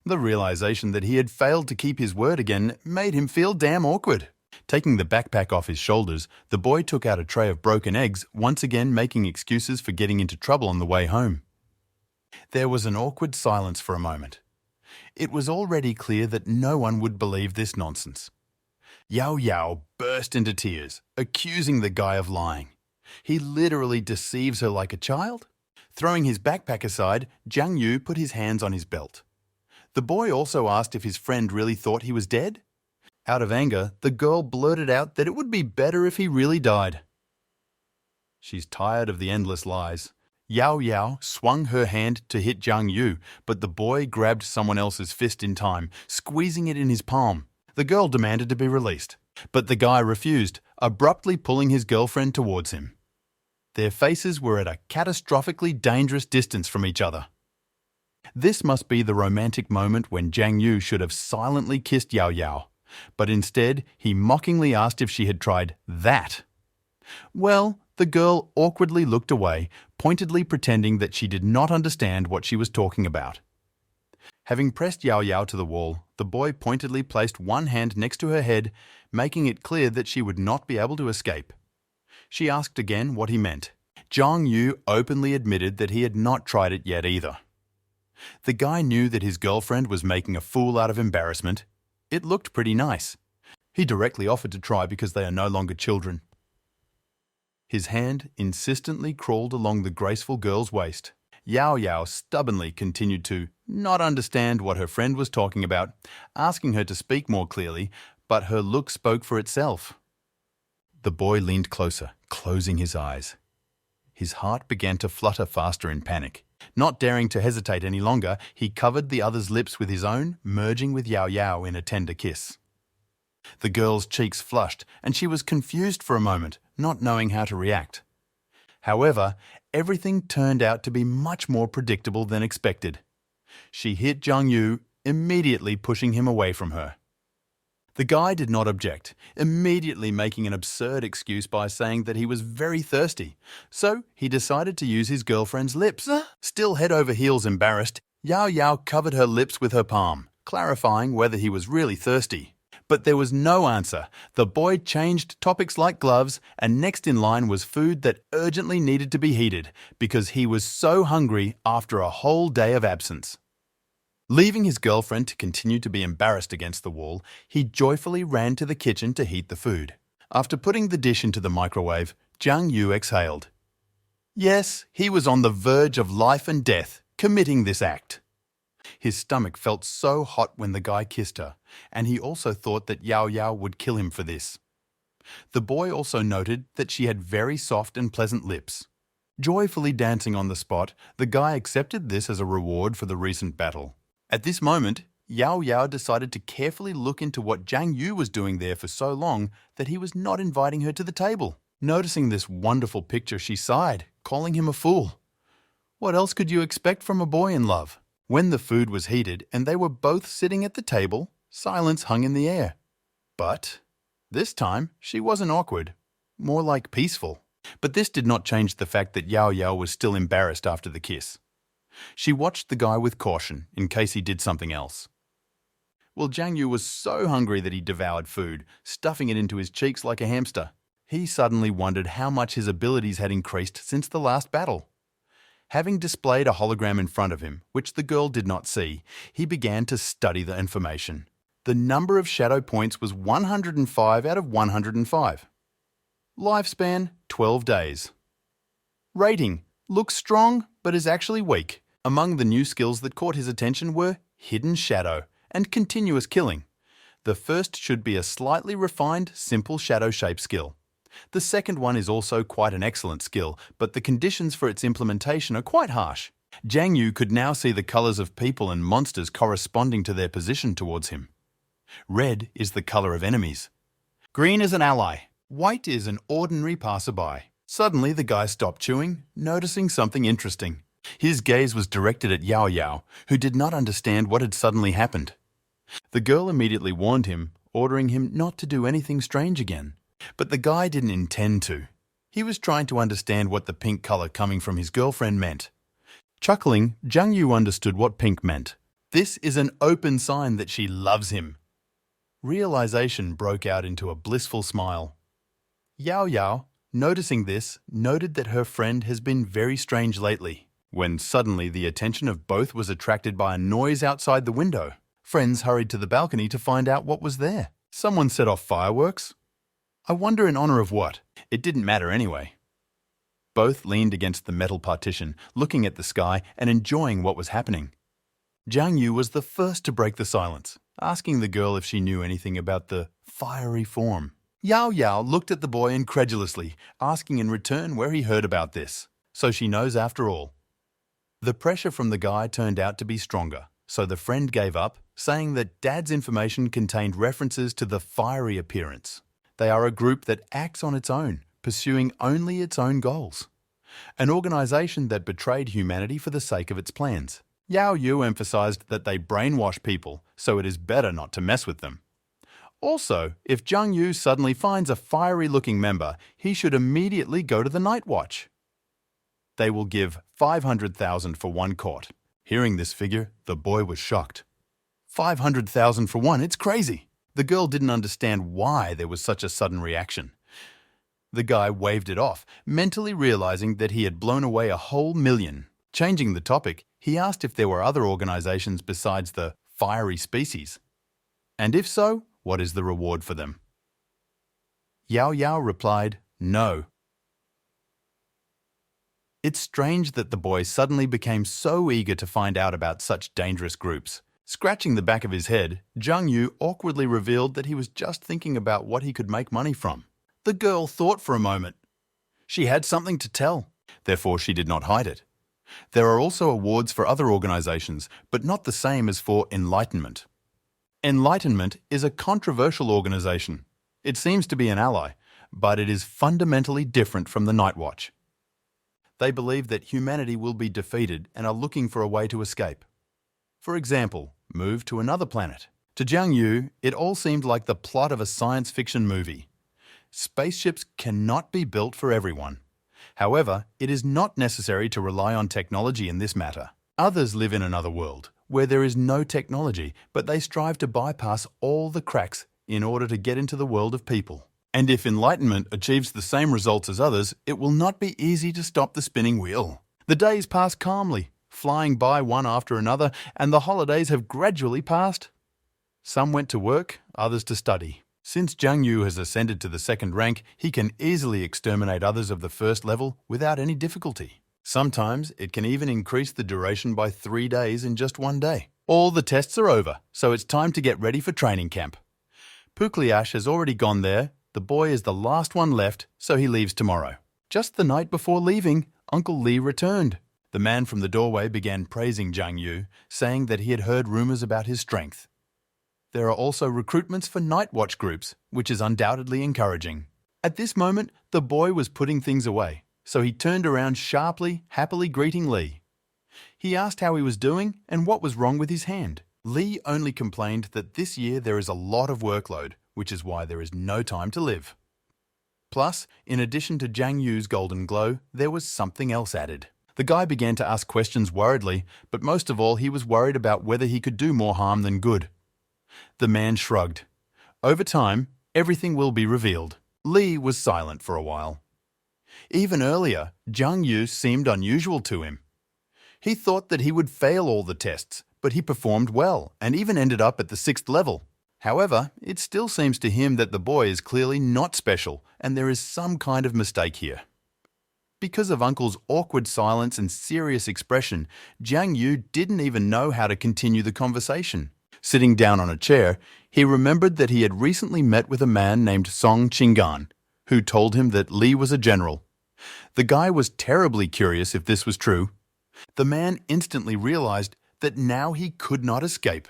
The realization that he had failed to keep his word again made him feel damn awkward. Taking the backpack off his shoulders, the boy took out a tray of broken eggs, once again making excuses for getting into trouble on the way home. There was an awkward silence for a moment. It was already clear that no one would believe this nonsense. Yao Yao burst into tears, accusing the guy of lying. He literally deceives her like a child. Throwing his backpack aside, Jiang Yu put his hands on his belt. The boy also asked if his friend really thought he was dead. Out of anger, the girl blurted out that it would be better if he really died. She's tired of the endless lies. Yao Yao swung her hand to hit Jiang Yu, but the boy grabbed someone else's fist in time, squeezing it in his palm. The girl demanded to be released, but the guy refused, abruptly pulling his girlfriend towards him. Their faces were at a catastrophically dangerous distance from each other. This must be the romantic moment when Jiang Yu should have silently kissed Yao Yao, but instead he mockingly asked if she had tried that. Well, the girl awkwardly looked away, pointedly pretending that she did not understand what she was talking about. Having pressed Yao Yao to the wall, the boy pointedly placed one hand next to her head, making it clear that she would not be able to escape. She asked again what he meant. Jiang Yu openly admitted that he had not tried it yet either. The guy knew that his girlfriend was making a fool out of embarrassment. It looked pretty nice. He directly offered to try because they are no longer children. His hand insistently crawled along the graceful girl's waist. Yao Yao stubbornly continued to not understand what her friend was talking about, asking her to speak more clearly, but her look spoke for itself. The boy leaned closer, closing his eyes. His heart began to flutter faster in panic. Not daring to hesitate any longer, he covered the other's lips with his own, merging with Yao Yao in a tender kiss. The girl's cheeks flushed, and she was confused for a moment, not knowing how to react. However, everything turned out to be much more predictable than expected. She hit Jiang Yu, immediately pushing him away from her. The guy did not object, immediately making an absurd excuse by saying that he was very thirsty, so he decided to use his girlfriend's lips. Still head over heels embarrassed, Yao Yao covered her lips with her palm, clarifying whether he was really thirsty. But there was no answer. The boy changed topics like gloves, and next in line was food that urgently needed to be heated because he was so hungry after a whole day of absence. Leaving his girlfriend to continue to be embarrassed against the wall, he joyfully ran to the kitchen to heat the food. After putting the dish into the microwave, Jiang Yu exhaled. Yes, he was on the verge of life and death, committing this act. His stomach felt so hot when the guy kissed her, and he also thought that Yao Yao would kill him for this. The boy also noted that she had very soft and pleasant lips. Joyfully dancing on the spot, the guy accepted this as a reward for the recent battle. At this moment, Yao Yao decided to carefully look into what Jiang Yu was doing there for so long that he was not inviting her to the table. Noticing this wonderful picture, she sighed, calling him a fool. What else could you expect from a boy in love? When the food was heated and they were both sitting at the table, silence hung in the air. But this time, she wasn't awkward, more like peaceful. But this did not change the fact that Yao Yao was still embarrassed after the kiss. She watched the guy with caution in case he did something else. Well, Jiang Yu was so hungry that he devoured food, stuffing it into his cheeks like a hamster. He suddenly wondered how much his abilities had increased since the last battle. Having displayed a hologram in front of him, which the girl did not see, he began to study the information. The number of shadow points was 105 out of 105. Lifespan, 12 days. Rating, looks strong, but is actually weak. Among the new skills that caught his attention were Hidden Shadow and Continuous Killing. The first should be a slightly refined, simple shadow shape skill. The second one is also quite an excellent skill, but the conditions for its implementation are quite harsh. Jiang Yu could now see the colors of people and monsters corresponding to their position towards him. Red is the color of enemies. Green is an ally. White is an ordinary passerby. Suddenly, the guy stopped chewing, noticing something interesting. His gaze was directed at Yao Yao, who did not understand what had suddenly happened. The girl immediately warned him, ordering him not to do anything strange again. But the guy didn't intend to. He was trying to understand what the pink color coming from his girlfriend meant. Chuckling, Jiang Yu understood what pink meant. This is an open sign that she loves him. Realization broke out into a blissful smile. Yao Yao, noticing this, noted that her friend has been very strange lately. When suddenly the attention of both was attracted by a noise outside the window. Friends hurried to the balcony to find out what was there. Someone set off fireworks. I wonder in honor of what. It didn't matter anyway. Both leaned against the metal partition, looking at the sky and enjoying what was happening. Jiang Yu was the first to break the silence, asking the girl if she knew anything about the fiery form. Yao Yao looked at the boy incredulously, asking in return where he heard about this. So she knows after all. The pressure from the guy turned out to be stronger, so the friend gave up, saying that Dad's information contained references to the fiery appearance. They are a group that acts on its own, pursuing only its own goals. An organization that betrayed humanity for the sake of its plans. Yao Yu emphasized that they brainwash people, so it is better not to mess with them. Also, if Jiang Yu suddenly finds a fiery-looking member, he should immediately go to the Night Watch. They will give 500,000 for one caught. Hearing this figure, the boy was shocked. 500,000 for one, it's crazy. The girl didn't understand why there was such a sudden reaction. The guy waved it off, mentally realizing that he had blown away a whole million. Changing the topic, he asked if there were other organizations besides the fiery species. And if so, what is the reward for them? Yao Yao replied, no. It's strange that the boy suddenly became so eager to find out about such dangerous groups. Scratching the back of his head, Jiang Yu awkwardly revealed that he was just thinking about what he could make money from. The girl thought for a moment. She had something to tell, therefore she did not hide it. There are also awards for other organizations, but not the same as for Enlightenment. Enlightenment is a controversial organization. It seems to be an ally, but it is fundamentally different from the Night Watch. They believe that humanity will be defeated and are looking for a way to escape. For example, move to another planet. To Jiang Yu, it all seemed like the plot of a science fiction movie. Spaceships cannot be built for everyone. However, it is not necessary to rely on technology in this matter. Others live in another world, where there is no technology, but they strive to bypass all the cracks in order to get into the world of people. And if Enlightenment achieves the same results as others, it will not be easy to stop the spinning wheel. The days pass calmly, flying by one after another, and the holidays have gradually passed. Some went to work, others to study. Since Jiang Yu has ascended to the second rank, he can easily exterminate others of the first level without any difficulty. Sometimes it can even increase the duration by 3 days in just one day. All the tests are over, so it's time to get ready for training camp. Pukliash has already gone there. The boy is the last one left, so he leaves tomorrow. Just the night before leaving, Uncle Lee returned. The man from the doorway began praising Jiang Yu, saying that he had heard rumors about his strength. There are also recruitments for Night Watch groups, which is undoubtedly encouraging. At this moment, the boy was putting things away, so he turned around sharply, happily greeting Lee. He asked how he was doing and what was wrong with his hand. Lee only complained that this year there is a lot of workload, which is why there is no time to live. Plus, in addition to Jiang Yu's golden glow, there was something else added. The guy began to ask questions worriedly, but most of all he was worried about whether he could do more harm than good. The man shrugged. Over time, everything will be revealed. Lee was silent for a while. Even earlier, Jiang Yu seemed unusual to him. He thought that he would fail all the tests, but he performed well and even ended up at the 6th level. However, it still seems to him that the boy is clearly not special and there is some kind of mistake here. Because of Uncle's awkward silence and serious expression, Jiang Yu didn't even know how to continue the conversation. Sitting down on a chair, he remembered that he had recently met with a man named Song Qinggan, who told him that Lee was a general. The guy was terribly curious if this was true. The man instantly realized that now he could not escape.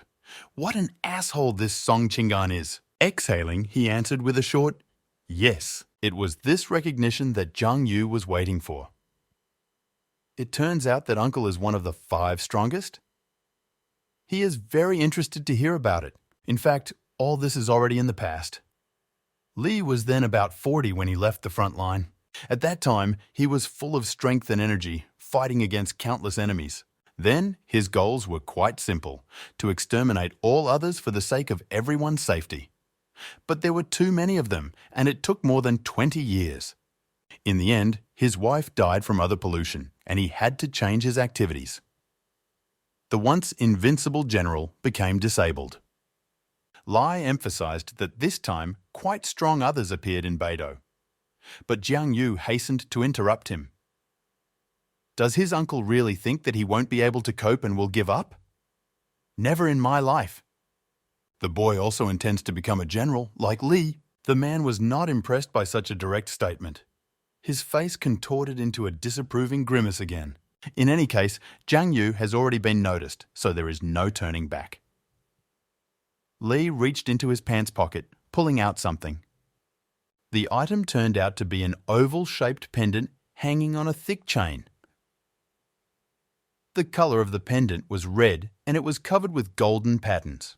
What an asshole this Song Qinggan is. Exhaling, he answered with a short, yes. It was this recognition that Jiang Yu was waiting for. It turns out that Uncle is one of the 5 strongest. He is very interested to hear about it. In fact, all this is already in the past. Lee was then about 40 when he left the front line. At that time, he was full of strength and energy, fighting against countless enemies. Then, his goals were quite simple, to exterminate all others for the sake of everyone's safety. But there were too many of them, and it took more than 20 years. In the end, his wife died from other pollution, and he had to change his activities. The once invincible general became disabled. Lai emphasized that this time quite strong others appeared in Beidou. But Jiang Yu hastened to interrupt him. Does his uncle really think that he won't be able to cope and will give up? Never in my life. The boy also intends to become a general, like Li. The man was not impressed by such a direct statement. His face contorted into a disapproving grimace again. In any case, Jiang Yu has already been noticed, so there is no turning back. Li reached into his pants pocket, pulling out something. The item turned out to be an oval-shaped pendant hanging on a thick chain. The color of the pendant was red and it was covered with golden patterns.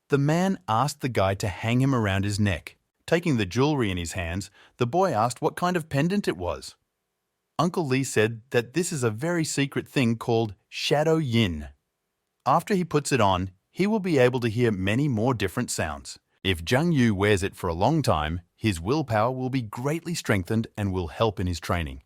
The man asked the guy to hang him around his neck. Taking the jewelry in his hands, the boy asked what kind of pendant it was. Uncle Li said that this is a very secret thing called shadow yin. After he puts it on, he will be able to hear many more different sounds. If Jiang Yu wears it for a long time, his willpower will be greatly strengthened and will help in his training.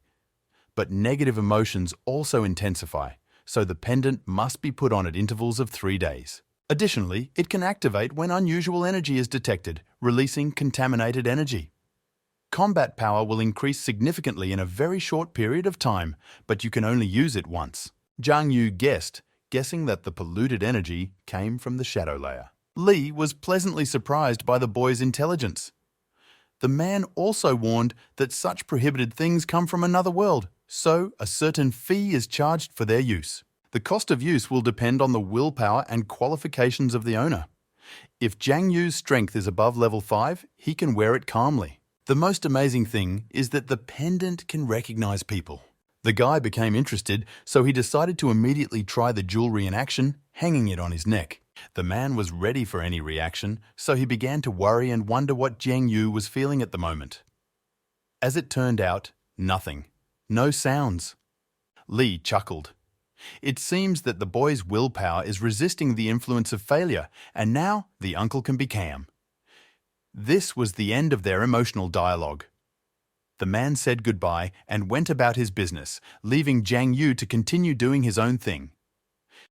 But negative emotions also intensify, so the pendant must be put on at intervals of 3 days. Additionally, it can activate when unusual energy is detected, releasing contaminated energy. Combat power will increase significantly in a very short period of time, but you can only use it once. Jiang Yu guessing that the polluted energy came from the shadow layer. Li was pleasantly surprised by the boy's intelligence. The man also warned that such prohibited things come from another world, so a certain fee is charged for their use. The cost of use will depend on the willpower and qualifications of the owner. If Jiang Yu's strength is above level 5, he can wear it calmly. The most amazing thing is that the pendant can recognize people. The guy became interested, so he decided to immediately try the jewelry in action, hanging it on his neck. The man was ready for any reaction, so he began to worry and wonder what Jiang Yu was feeling at the moment. As it turned out, nothing. No sounds. Li chuckled. It seems that the boy's willpower is resisting the influence of failure, and now the uncle can be calm. This was the end of their emotional dialogue. The man said goodbye and went about his business, leaving Jiang Yu to continue doing his own thing.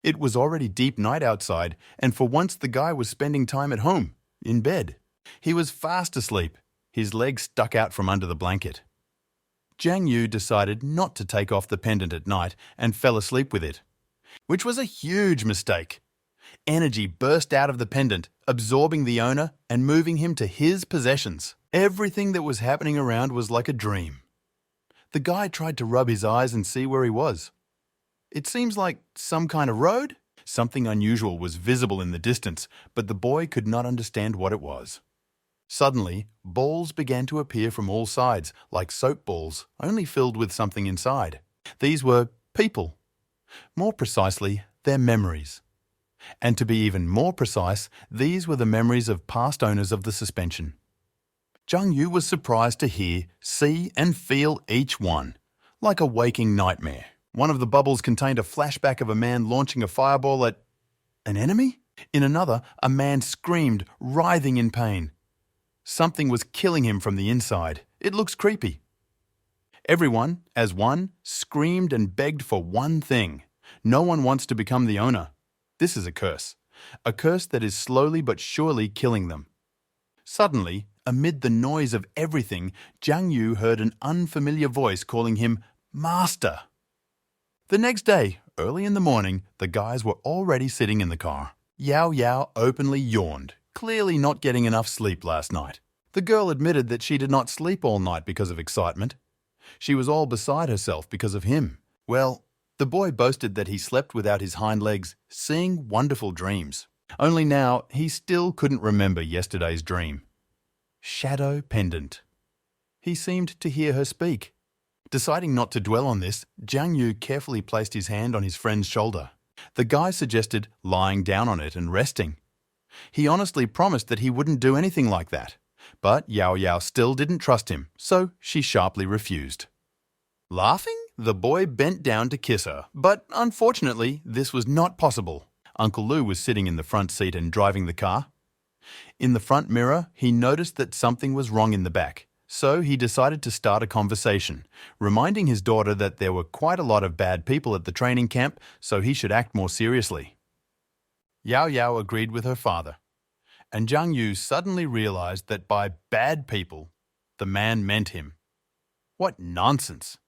It was already deep night outside, and for once the guy was spending time at home, in bed. He was fast asleep, his legs stuck out from under the blanket. Jiang Yu decided not to take off the pendant at night and fell asleep with it, which was a huge mistake. Energy burst out of the pendant, absorbing the owner and moving him to his possessions. Everything that was happening around was like a dream. The guy tried to rub his eyes and see where he was. It seems like some kind of road. Something unusual was visible in the distance, but the boy could not understand what it was. Suddenly, balls began to appear from all sides, like soap balls, only filled with something inside. These were people. More precisely, their memories. And to be even more precise, these were the memories of past owners of the suspension. Jiang Yu was surprised to hear, see and feel each one, like a waking nightmare. One of the bubbles contained a flashback of a man launching a fireball at an enemy. In another, a man screamed, writhing in pain. Something was killing him from the inside. It looks creepy. Everyone, as one, screamed and begged for one thing. No one wants to become the owner. This is a curse that is slowly but surely killing them. Suddenly, amid the noise of everything, Jiang Yu heard an unfamiliar voice calling him Master. The next day, early in the morning, the guys were already sitting in the car. Yao Yao openly yawned, clearly not getting enough sleep last night. The girl admitted that she did not sleep all night because of excitement. She was all beside herself because of him. Well, the boy boasted that he slept without his hind legs, seeing wonderful dreams. Only now, he still couldn't remember yesterday's dream. Shadow pendant. He seemed to hear her speak. Deciding not to dwell on this, Jiang Yu carefully placed his hand on his friend's shoulder. The guy suggested lying down on it and resting. He honestly promised that he wouldn't do anything like that. But Yao Yao still didn't trust him, so she sharply refused. Laughing, the boy bent down to kiss her, but unfortunately, this was not possible. Uncle Lu was sitting in the front seat and driving the car. In the front mirror, he noticed that something was wrong in the back, so he decided to start a conversation, reminding his daughter that there were quite a lot of bad people at the training camp, so he should act more seriously. Yao Yao agreed with her father, and Jiang Yu suddenly realized that by bad people, the man meant him. What nonsense!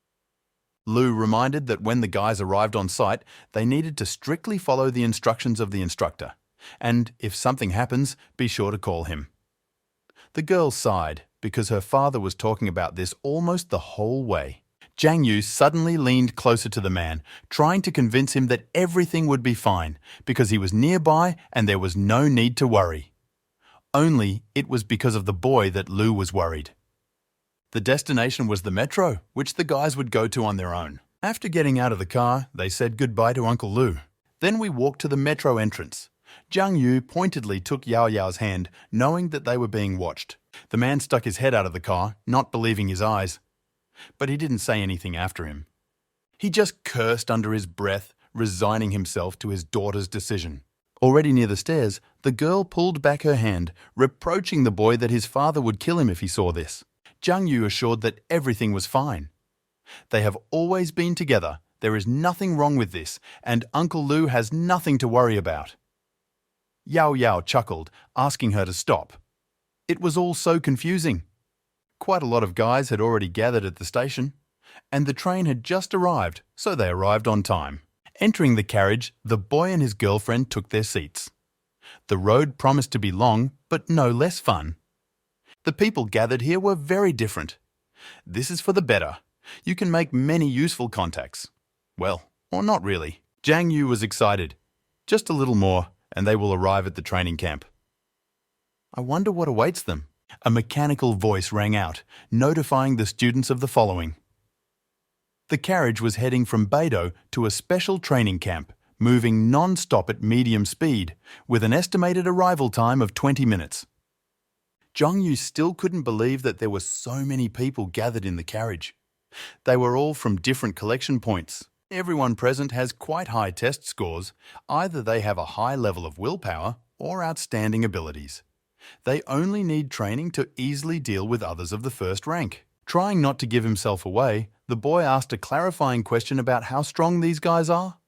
Lu reminded that when the guys arrived on site, they needed to strictly follow the instructions of the instructor, and if something happens, be sure to call him. The girl sighed because her father was talking about this almost the whole way. Jiang Yu suddenly leaned closer to the man, trying to convince him that everything would be fine because he was nearby and there was no need to worry. Only it was because of the boy that Lu was worried. The destination was the metro, which the guys would go to on their own. After getting out of the car, they said goodbye to Uncle Lu. Then we walked to the metro entrance. Jiang Yu pointedly took Yao Yao's hand, knowing that they were being watched. The man stuck his head out of the car, not believing his eyes. But he didn't say anything after him. He just cursed under his breath, resigning himself to his daughter's decision. Already near the stairs, the girl pulled back her hand, reproaching the boy that his father would kill him if he saw this. Jiang Yu assured that everything was fine. They have always been together, there is nothing wrong with this, and Uncle Lu has nothing to worry about. Yao Yao chuckled, asking her to stop. It was all so confusing. Quite a lot of guys had already gathered at the station, and the train had just arrived, so they arrived on time. Entering the carriage, the boy and his girlfriend took their seats. The road promised to be long, but no less fun. The people gathered here were very different. This is for the better. You can make many useful contacts. Well, or not really. Jiang Yu was excited. Just a little more, and they will arrive at the training camp. I wonder what awaits them. A mechanical voice rang out, notifying the students of the following. The carriage was heading from Beidou to a special training camp, moving non-stop at medium speed, with an estimated arrival time of 20 minutes. Jiang Yu still couldn't believe that there were so many people gathered in the carriage. They were all from different collection points. Everyone present has quite high test scores. Either they have a high level of willpower or outstanding abilities. They only need training to easily deal with others of the first rank. Trying not to give himself away, the boy asked a clarifying question about how strong these guys are.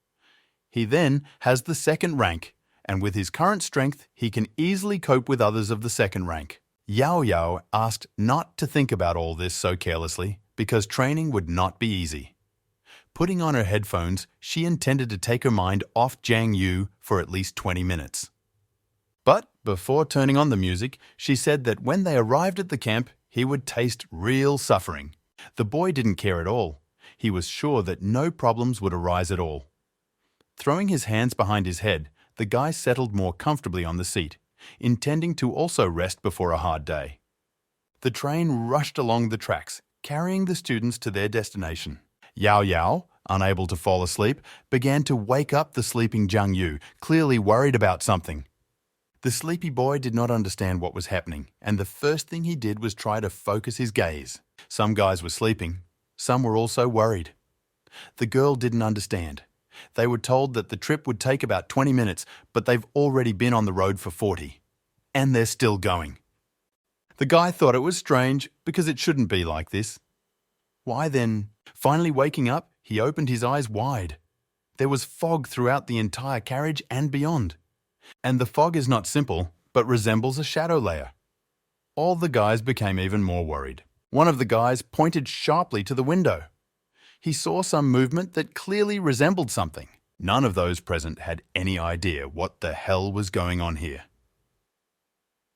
He then has the second rank, and with his current strength, he can easily cope with others of the second rank. Yao Yao asked not to think about all this so carelessly, because training would not be easy. Putting on her headphones, she intended to take her mind off Jiang Yu for at least 20 minutes. But before turning on the music, she said that when they arrived at the camp, he would taste real suffering. The boy didn't care at all. He was sure that no problems would arise at all. Throwing his hands behind his head, the guy settled more comfortably on the seat, intending to also rest before a hard day. The train rushed along the tracks, carrying the students to their destination. Yao Yao, unable to fall asleep, began to wake up the sleeping Jiang Yu, clearly worried about something. The sleepy boy did not understand what was happening, and the first thing he did was try to focus his gaze. Some guys were sleeping, some were also worried. The girl didn't understand. They were told that the trip would take about 20 minutes, but they've already been on the road for 40. And they're still going. The guy thought it was strange because it shouldn't be like this. Why then? Finally waking up, he opened his eyes wide. There was fog throughout the entire carriage and beyond. And the fog is not simple, but resembles a shadow layer. All the guys became even more worried. One of the guys pointed sharply to the window. He saw some movement that clearly resembled something. None of those present had any idea what the hell was going on here.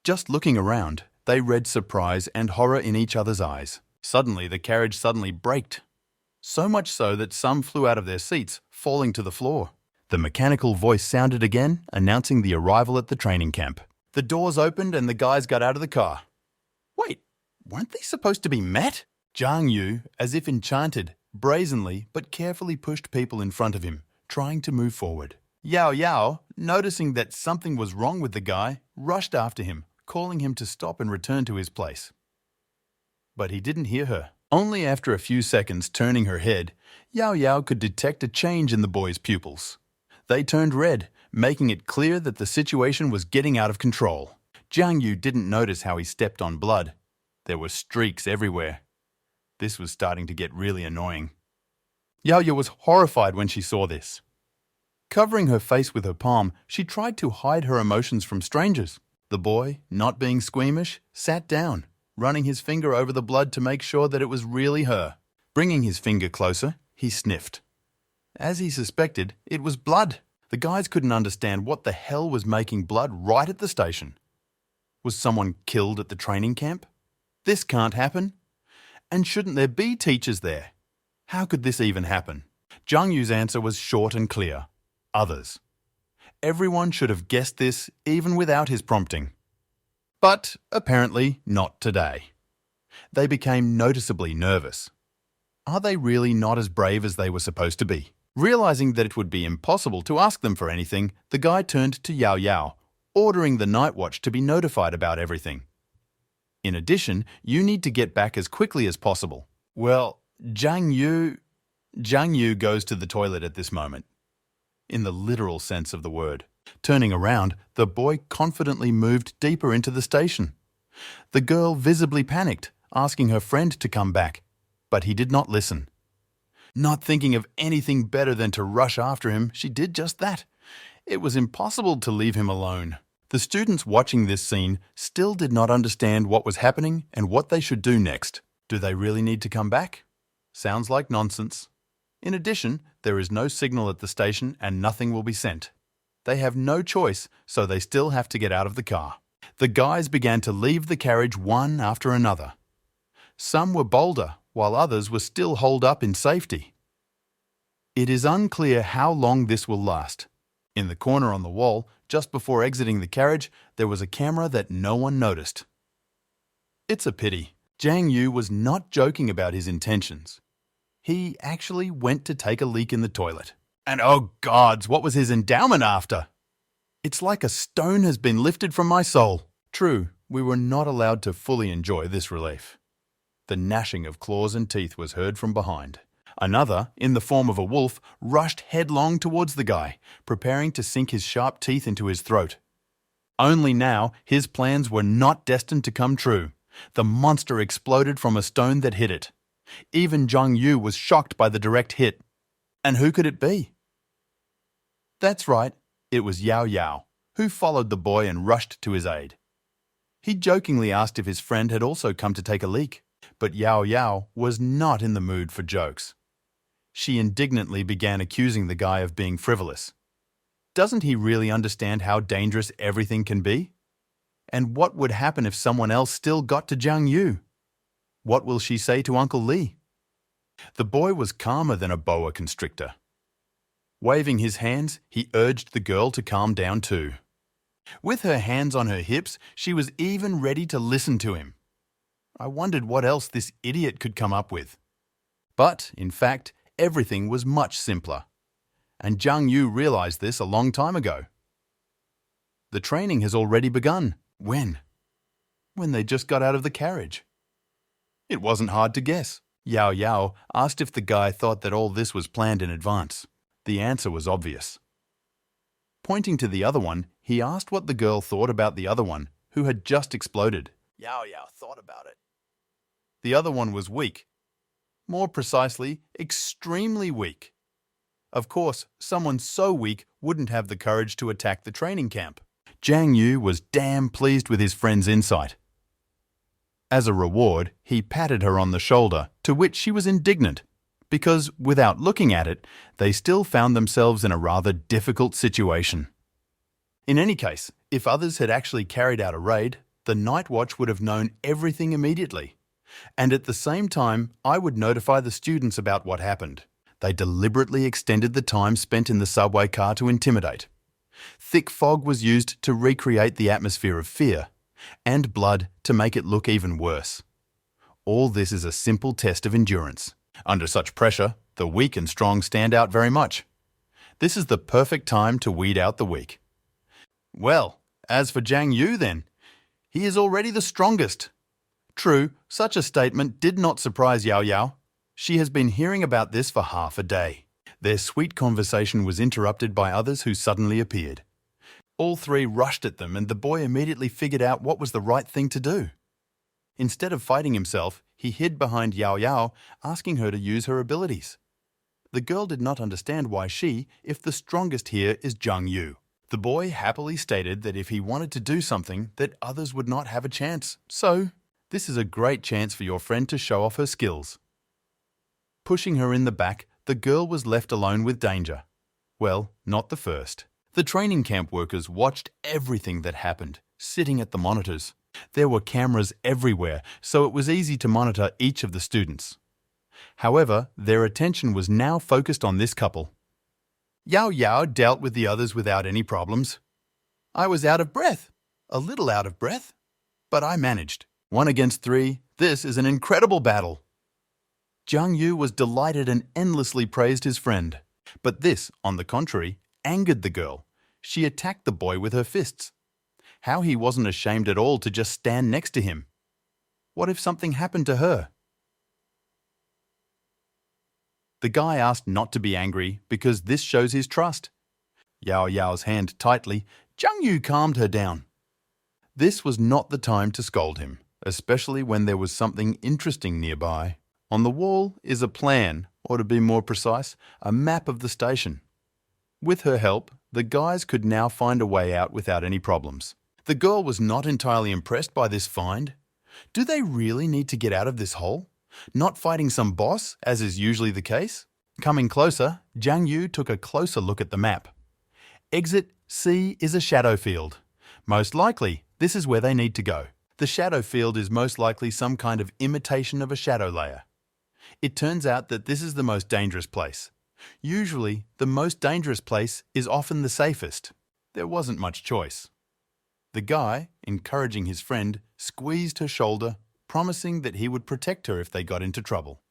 Just looking around, they read surprise and horror in each other's eyes. Suddenly, the carriage braked. So much so that some flew out of their seats, falling to the floor. The mechanical voice sounded again, announcing the arrival at the training camp. The doors opened and the guys got out of the car. Wait, weren't they supposed to be met? Jiang Yu, as if enchanted, brazenly but carefully pushed people in front of him, trying to move forward. Yao Yao, noticing that something was wrong with the guy, rushed after him, calling him to stop and return to his place. But he didn't hear her. Only after a few seconds turning her head, Yao Yao could detect a change in the boy's pupils. They turned red, making it clear that the situation was getting out of control. Jiang Yu didn't notice how he stepped on blood. There were streaks everywhere. This was starting to get really annoying. Yao Yao was horrified when she saw this. Covering her face with her palm, she tried to hide her emotions from strangers. The boy, not being squeamish, sat down, running his finger over the blood to make sure that it was really her. Bringing his finger closer, He sniffed. As he suspected, it was blood. The guys couldn't understand what the hell was making blood right at the station. Was someone killed at the training camp? This can't happen. And shouldn't there be teachers there? How could this even happen? Zhang Yu's answer was short and clear. Others. Everyone should have guessed this even without his prompting. But apparently not today. They became noticeably nervous. Are they really not as brave as they were supposed to be? Realizing that it would be impossible to ask them for anything, the guy turned to Yao Yao, ordering the night watch to be notified about everything. In addition, you need to get back as quickly as possible. Well, Zhang Yu goes to the toilet at this moment. In the literal sense of the word. Turning around, the boy confidently moved deeper into the station. The girl visibly panicked, asking her friend to come back, but he did not listen. Not thinking of anything better than to rush after him, she did just that. It was impossible to leave him alone. The students watching this scene still did not understand what was happening and what they should do next. Do they really need to come back? Sounds like nonsense. In addition, there is no signal at the station and nothing will be sent. They have no choice, so they still have to get out of the car. The guys began to leave the carriage one after another. Some were bolder, while others were still holed up in safety. It is unclear how long this will last. In the corner on the wall, just before exiting the carriage, there was a camera that no one noticed. It's a pity. Zhang Yu was not joking about his intentions. He actually went to take a leak in the toilet. And oh gods, what was his endowment after? It's like a stone has been lifted from my soul. True, we were not allowed to fully enjoy this relief. The gnashing of claws and teeth was heard from behind. Another, in the form of a wolf, rushed headlong towards the guy, preparing to sink his sharp teeth into his throat. Only now, his plans were not destined to come true. The monster exploded from a stone that hit it. Even Zhang Yu was shocked by the direct hit. And who could it be? That's right, it was Yao Yao, who followed the boy and rushed to his aid. He jokingly asked if his friend had also come to take a leak, but Yao Yao was not in the mood for jokes. She indignantly began accusing the guy of being frivolous. Doesn't he really understand how dangerous everything can be? And what would happen if someone else still got to Zhang Yu? What will she say to Uncle Li? The boy was calmer than a boa constrictor. Waving his hands, he urged the girl to calm down too. With her hands on her hips, she was even ready to listen to him. I wondered what else this idiot could come up with. But, in fact, everything was much simpler. And Zhang Yu realized this a long time ago. The training has already begun. When? When they just got out of the carriage. It wasn't hard to guess. Yao Yao asked if the guy thought that all this was planned in advance. The answer was obvious. Pointing to the other one, he asked what the girl thought about the other one, who had just exploded. Yao Yao thought about it. The other one was weak. More precisely, extremely weak. Of course, someone so weak wouldn't have the courage to attack the training camp. Zhang Yu was damn pleased with his friend's insight. As a reward, he patted her on the shoulder, to which she was indignant, because, without looking at it, they still found themselves in a rather difficult situation. In any case, if others had actually carried out a raid, the Night Watch would have known everything immediately. And at the same time, I would notify the students about what happened. They deliberately extended the time spent in the subway car to intimidate. Thick fog was used to recreate the atmosphere of fear, and blood to make it look even worse. All this is a simple test of endurance. Under such pressure, the weak and strong stand out very much. This is the perfect time to weed out the weak. Well, as for Zhang Yu then, he is already the strongest. True, such a statement did not surprise Yao Yao. She has been hearing about this for half a day. Their sweet conversation was interrupted by others who suddenly appeared. All three rushed at them and the boy immediately figured out what was the right thing to do. Instead of fighting himself, he hid behind Yao Yao, asking her to use her abilities. The girl did not understand why she, if the strongest here, is Zhang Yu. The boy happily stated that if he wanted to do something, that others would not have a chance. So, this is a great chance for your friend to show off her skills. Pushing her in the back, the girl was left alone with danger. Well, not the first. The training camp workers watched everything that happened, sitting at the monitors. There were cameras everywhere, so it was easy to monitor each of the students. However, their attention was now focused on this couple. Yao Yao dealt with the others without any problems. I was out of breath, a little out of breath, but I managed. 1 against 3, this is an incredible battle. Jiang Yu was delighted and endlessly praised his friend. But this, on the contrary, angered the girl. She attacked the boy with her fists. How he wasn't ashamed at all to just stand next to him. What if something happened to her? The guy asked not to be angry because this shows his trust. Yao Yao's hand tightly, Jiang Yu calmed her down. This was not the time to scold him, especially when there was something interesting nearby. On the wall is a plan, or to be more precise, a map of the station. With her help, the guys could now find a way out without any problems. The girl was not entirely impressed by this find. Do they really need to get out of this hole? Not fighting some boss, as is usually the case? Coming closer, Jiang Yu took a closer look at the map. Exit C is a shadow field. Most likely, this is where they need to go. The shadow field is most likely some kind of imitation of a shadow layer. It turns out that this is the most dangerous place. Usually, the most dangerous place is often the safest. There wasn't much choice. The guy, encouraging his friend, squeezed her shoulder, promising that he would protect her if they got into trouble.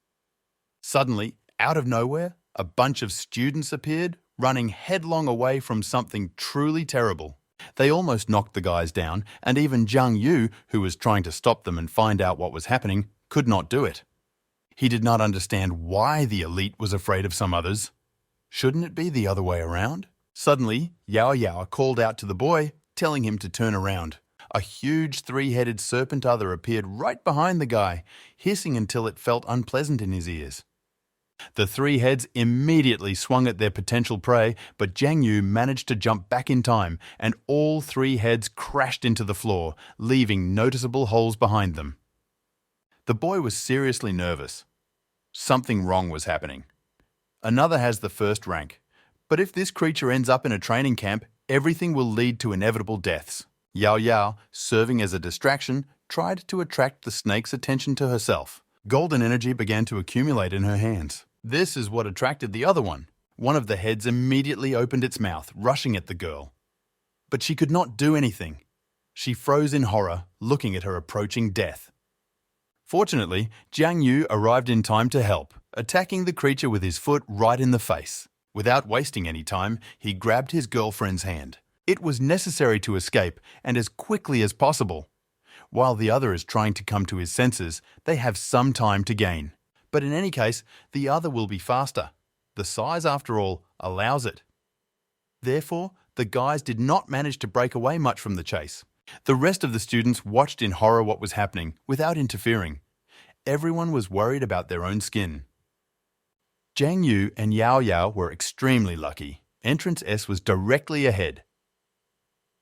Suddenly, out of nowhere, a bunch of students appeared, running headlong away from something truly terrible. They almost knocked the guys down, and even Jiang Yu, who was trying to stop them and find out what was happening, could not do it. He did not understand why the elite was afraid of some others. Shouldn't it be the other way around? Suddenly, Yao Yao called out to the boy, telling him to turn around. A huge 3-headed serpent other appeared right behind the guy, hissing until it felt unpleasant in his ears. The 3 heads immediately swung at their potential prey, but Jiang Yu managed to jump back in time, and all 3 heads crashed into the floor, leaving noticeable holes behind them. The boy was seriously nervous. Something wrong was happening. Another has the first rank, but if this creature ends up in a training camp, everything will lead to inevitable deaths. Yao Yao, serving as a distraction, tried to attract the snake's attention to herself. Golden energy began to accumulate in her hands. This is what attracted the other one. One of the heads immediately opened its mouth, rushing at the girl. But she could not do anything. She froze in horror, looking at her approaching death. Fortunately, Jiang Yu arrived in time to help, attacking the creature with his foot right in the face. Without wasting any time, he grabbed his girlfriend's hand. It was necessary to escape, and as quickly as possible. While the other is trying to come to his senses, they have some time to gain. But in any case, the other will be faster. The size, after all, allows it. Therefore, the guys did not manage to break away much from the chase. The rest of the students watched in horror what was happening, without interfering. Everyone was worried about their own skin. Jiang Yu and Yao Yao were extremely lucky. Entrance S was directly ahead.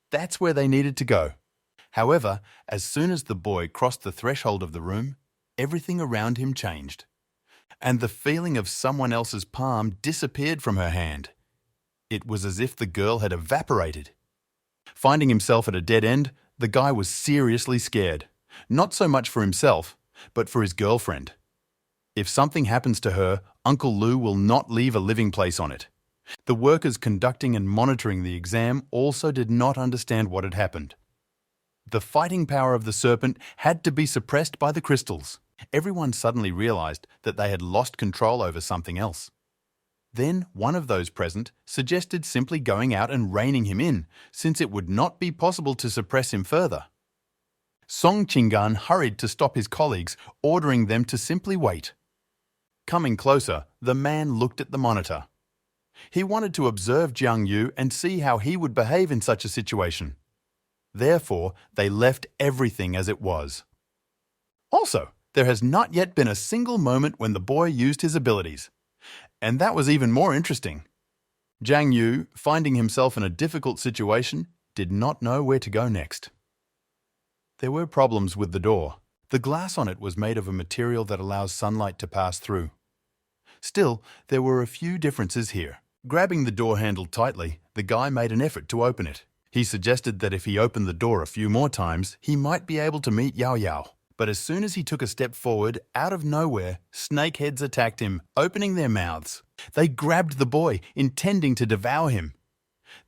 That's where they needed to go. However, as soon as the boy crossed the threshold of the room, everything around him changed. And the feeling of someone else's palm disappeared from her hand. It was as if the girl had evaporated. Finding himself at a dead end, the guy was seriously scared. Not so much for himself, but for his girlfriend. If something happens to her, Uncle Lou will not leave a living place on it. The workers conducting and monitoring the exam also did not understand what had happened. The fighting power of the serpent had to be suppressed by the crystals. Everyone suddenly realized that they had lost control over something else. Then one of those present suggested simply going out and reining him in, since it would not be possible to suppress him further. Song Qinggan hurried to stop his colleagues, ordering them to simply wait. Coming closer, the man looked at the monitor. He wanted to observe Jiang Yu and see how he would behave in such a situation. Therefore, they left everything as it was. Also, there has not yet been a single moment when the boy used his abilities. And that was even more interesting. Jiang Yu, finding himself in a difficult situation, did not know where to go next. There were problems with the door. The glass on it was made of a material that allows sunlight to pass through. Still, there were a few differences here. Grabbing the door handle tightly, the guy made an effort to open it. He suggested that if he opened the door a few more times, he might be able to meet Yao Yao. But as soon as he took a step forward, out of nowhere, snakeheads attacked him, opening their mouths. They grabbed the boy, intending to devour him.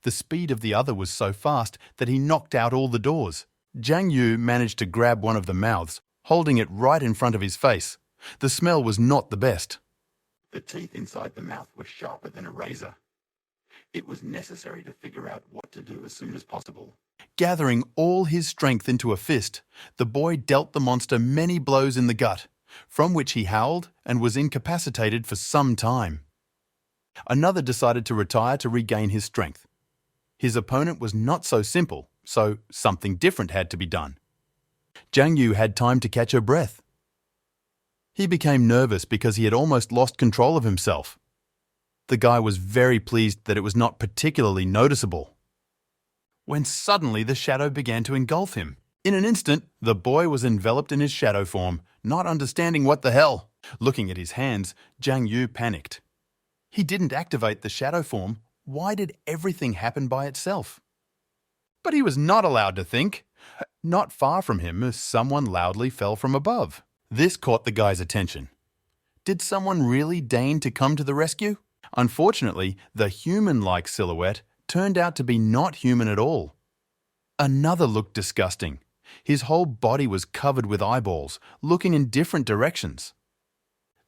The speed of the other was so fast that he knocked out all the doors. Jiang Yu managed to grab one of the mouths, holding it right in front of his face. The smell was not the best. The teeth inside the mouth were sharper than a razor. It was necessary to figure out what to do as soon as possible. Gathering all his strength into a fist, the boy dealt the monster many blows in the gut, from which he howled and was incapacitated for some time. Another decided to retire to regain his strength. His opponent was not so simple, so something different had to be done. Jiang Yu had time to catch her breath. He became nervous because he had almost lost control of himself. The guy was very pleased that it was not particularly noticeable. When suddenly the shadow began to engulf him. In an instant, the boy was enveloped in his shadow form, not understanding what the hell. Looking at his hands, Jiang Yu panicked. He didn't activate the shadow form. Why did everything happen by itself? But he was not allowed to think. Not far from him, someone loudly fell from above. This caught the guy's attention. Did someone really deign to come to the rescue? Unfortunately, the human-like silhouette turned out to be not human at all. Another looked disgusting. His whole body was covered with eyeballs, looking in different directions.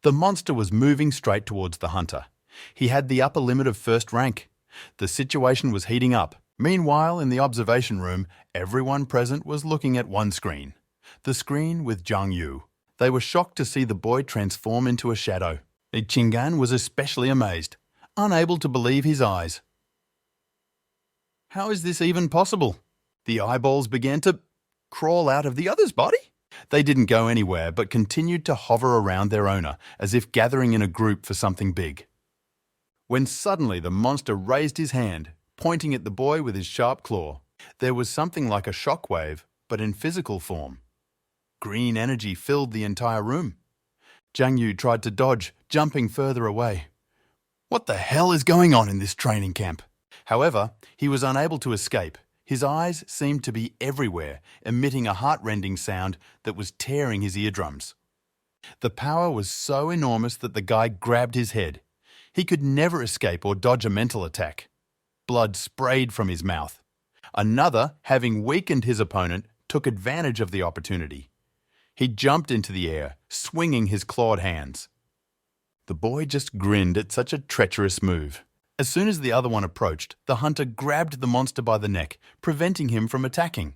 The monster was moving straight towards the hunter. He had the upper limit of first rank. The situation was heating up. Meanwhile, in the observation room, everyone present was looking at one screen. The screen with Jiang Yu. They were shocked to see the boy transform into a shadow. Qinggan was especially amazed, unable to believe his eyes. How is this even possible? The eyeballs began to crawl out of the other's body. They didn't go anywhere but continued to hover around their owner, as if gathering in a group for something big. When suddenly the monster raised his hand, pointing at the boy with his sharp claw. There was something like a shockwave, but in physical form. Green energy filled the entire room. Jiang Yu tried to dodge, jumping further away. What the hell is going on in this training camp? However, he was unable to escape. His eyes seemed to be everywhere, emitting a heart-rending sound that was tearing his eardrums. The power was so enormous that the guy grabbed his head. He could never escape or dodge a mental attack. Blood sprayed from his mouth. Another, having weakened his opponent, took advantage of the opportunity. He jumped into the air, swinging his clawed hands. The boy just grinned at such a treacherous move. As soon as the other one approached, the hunter grabbed the monster by the neck, preventing him from attacking.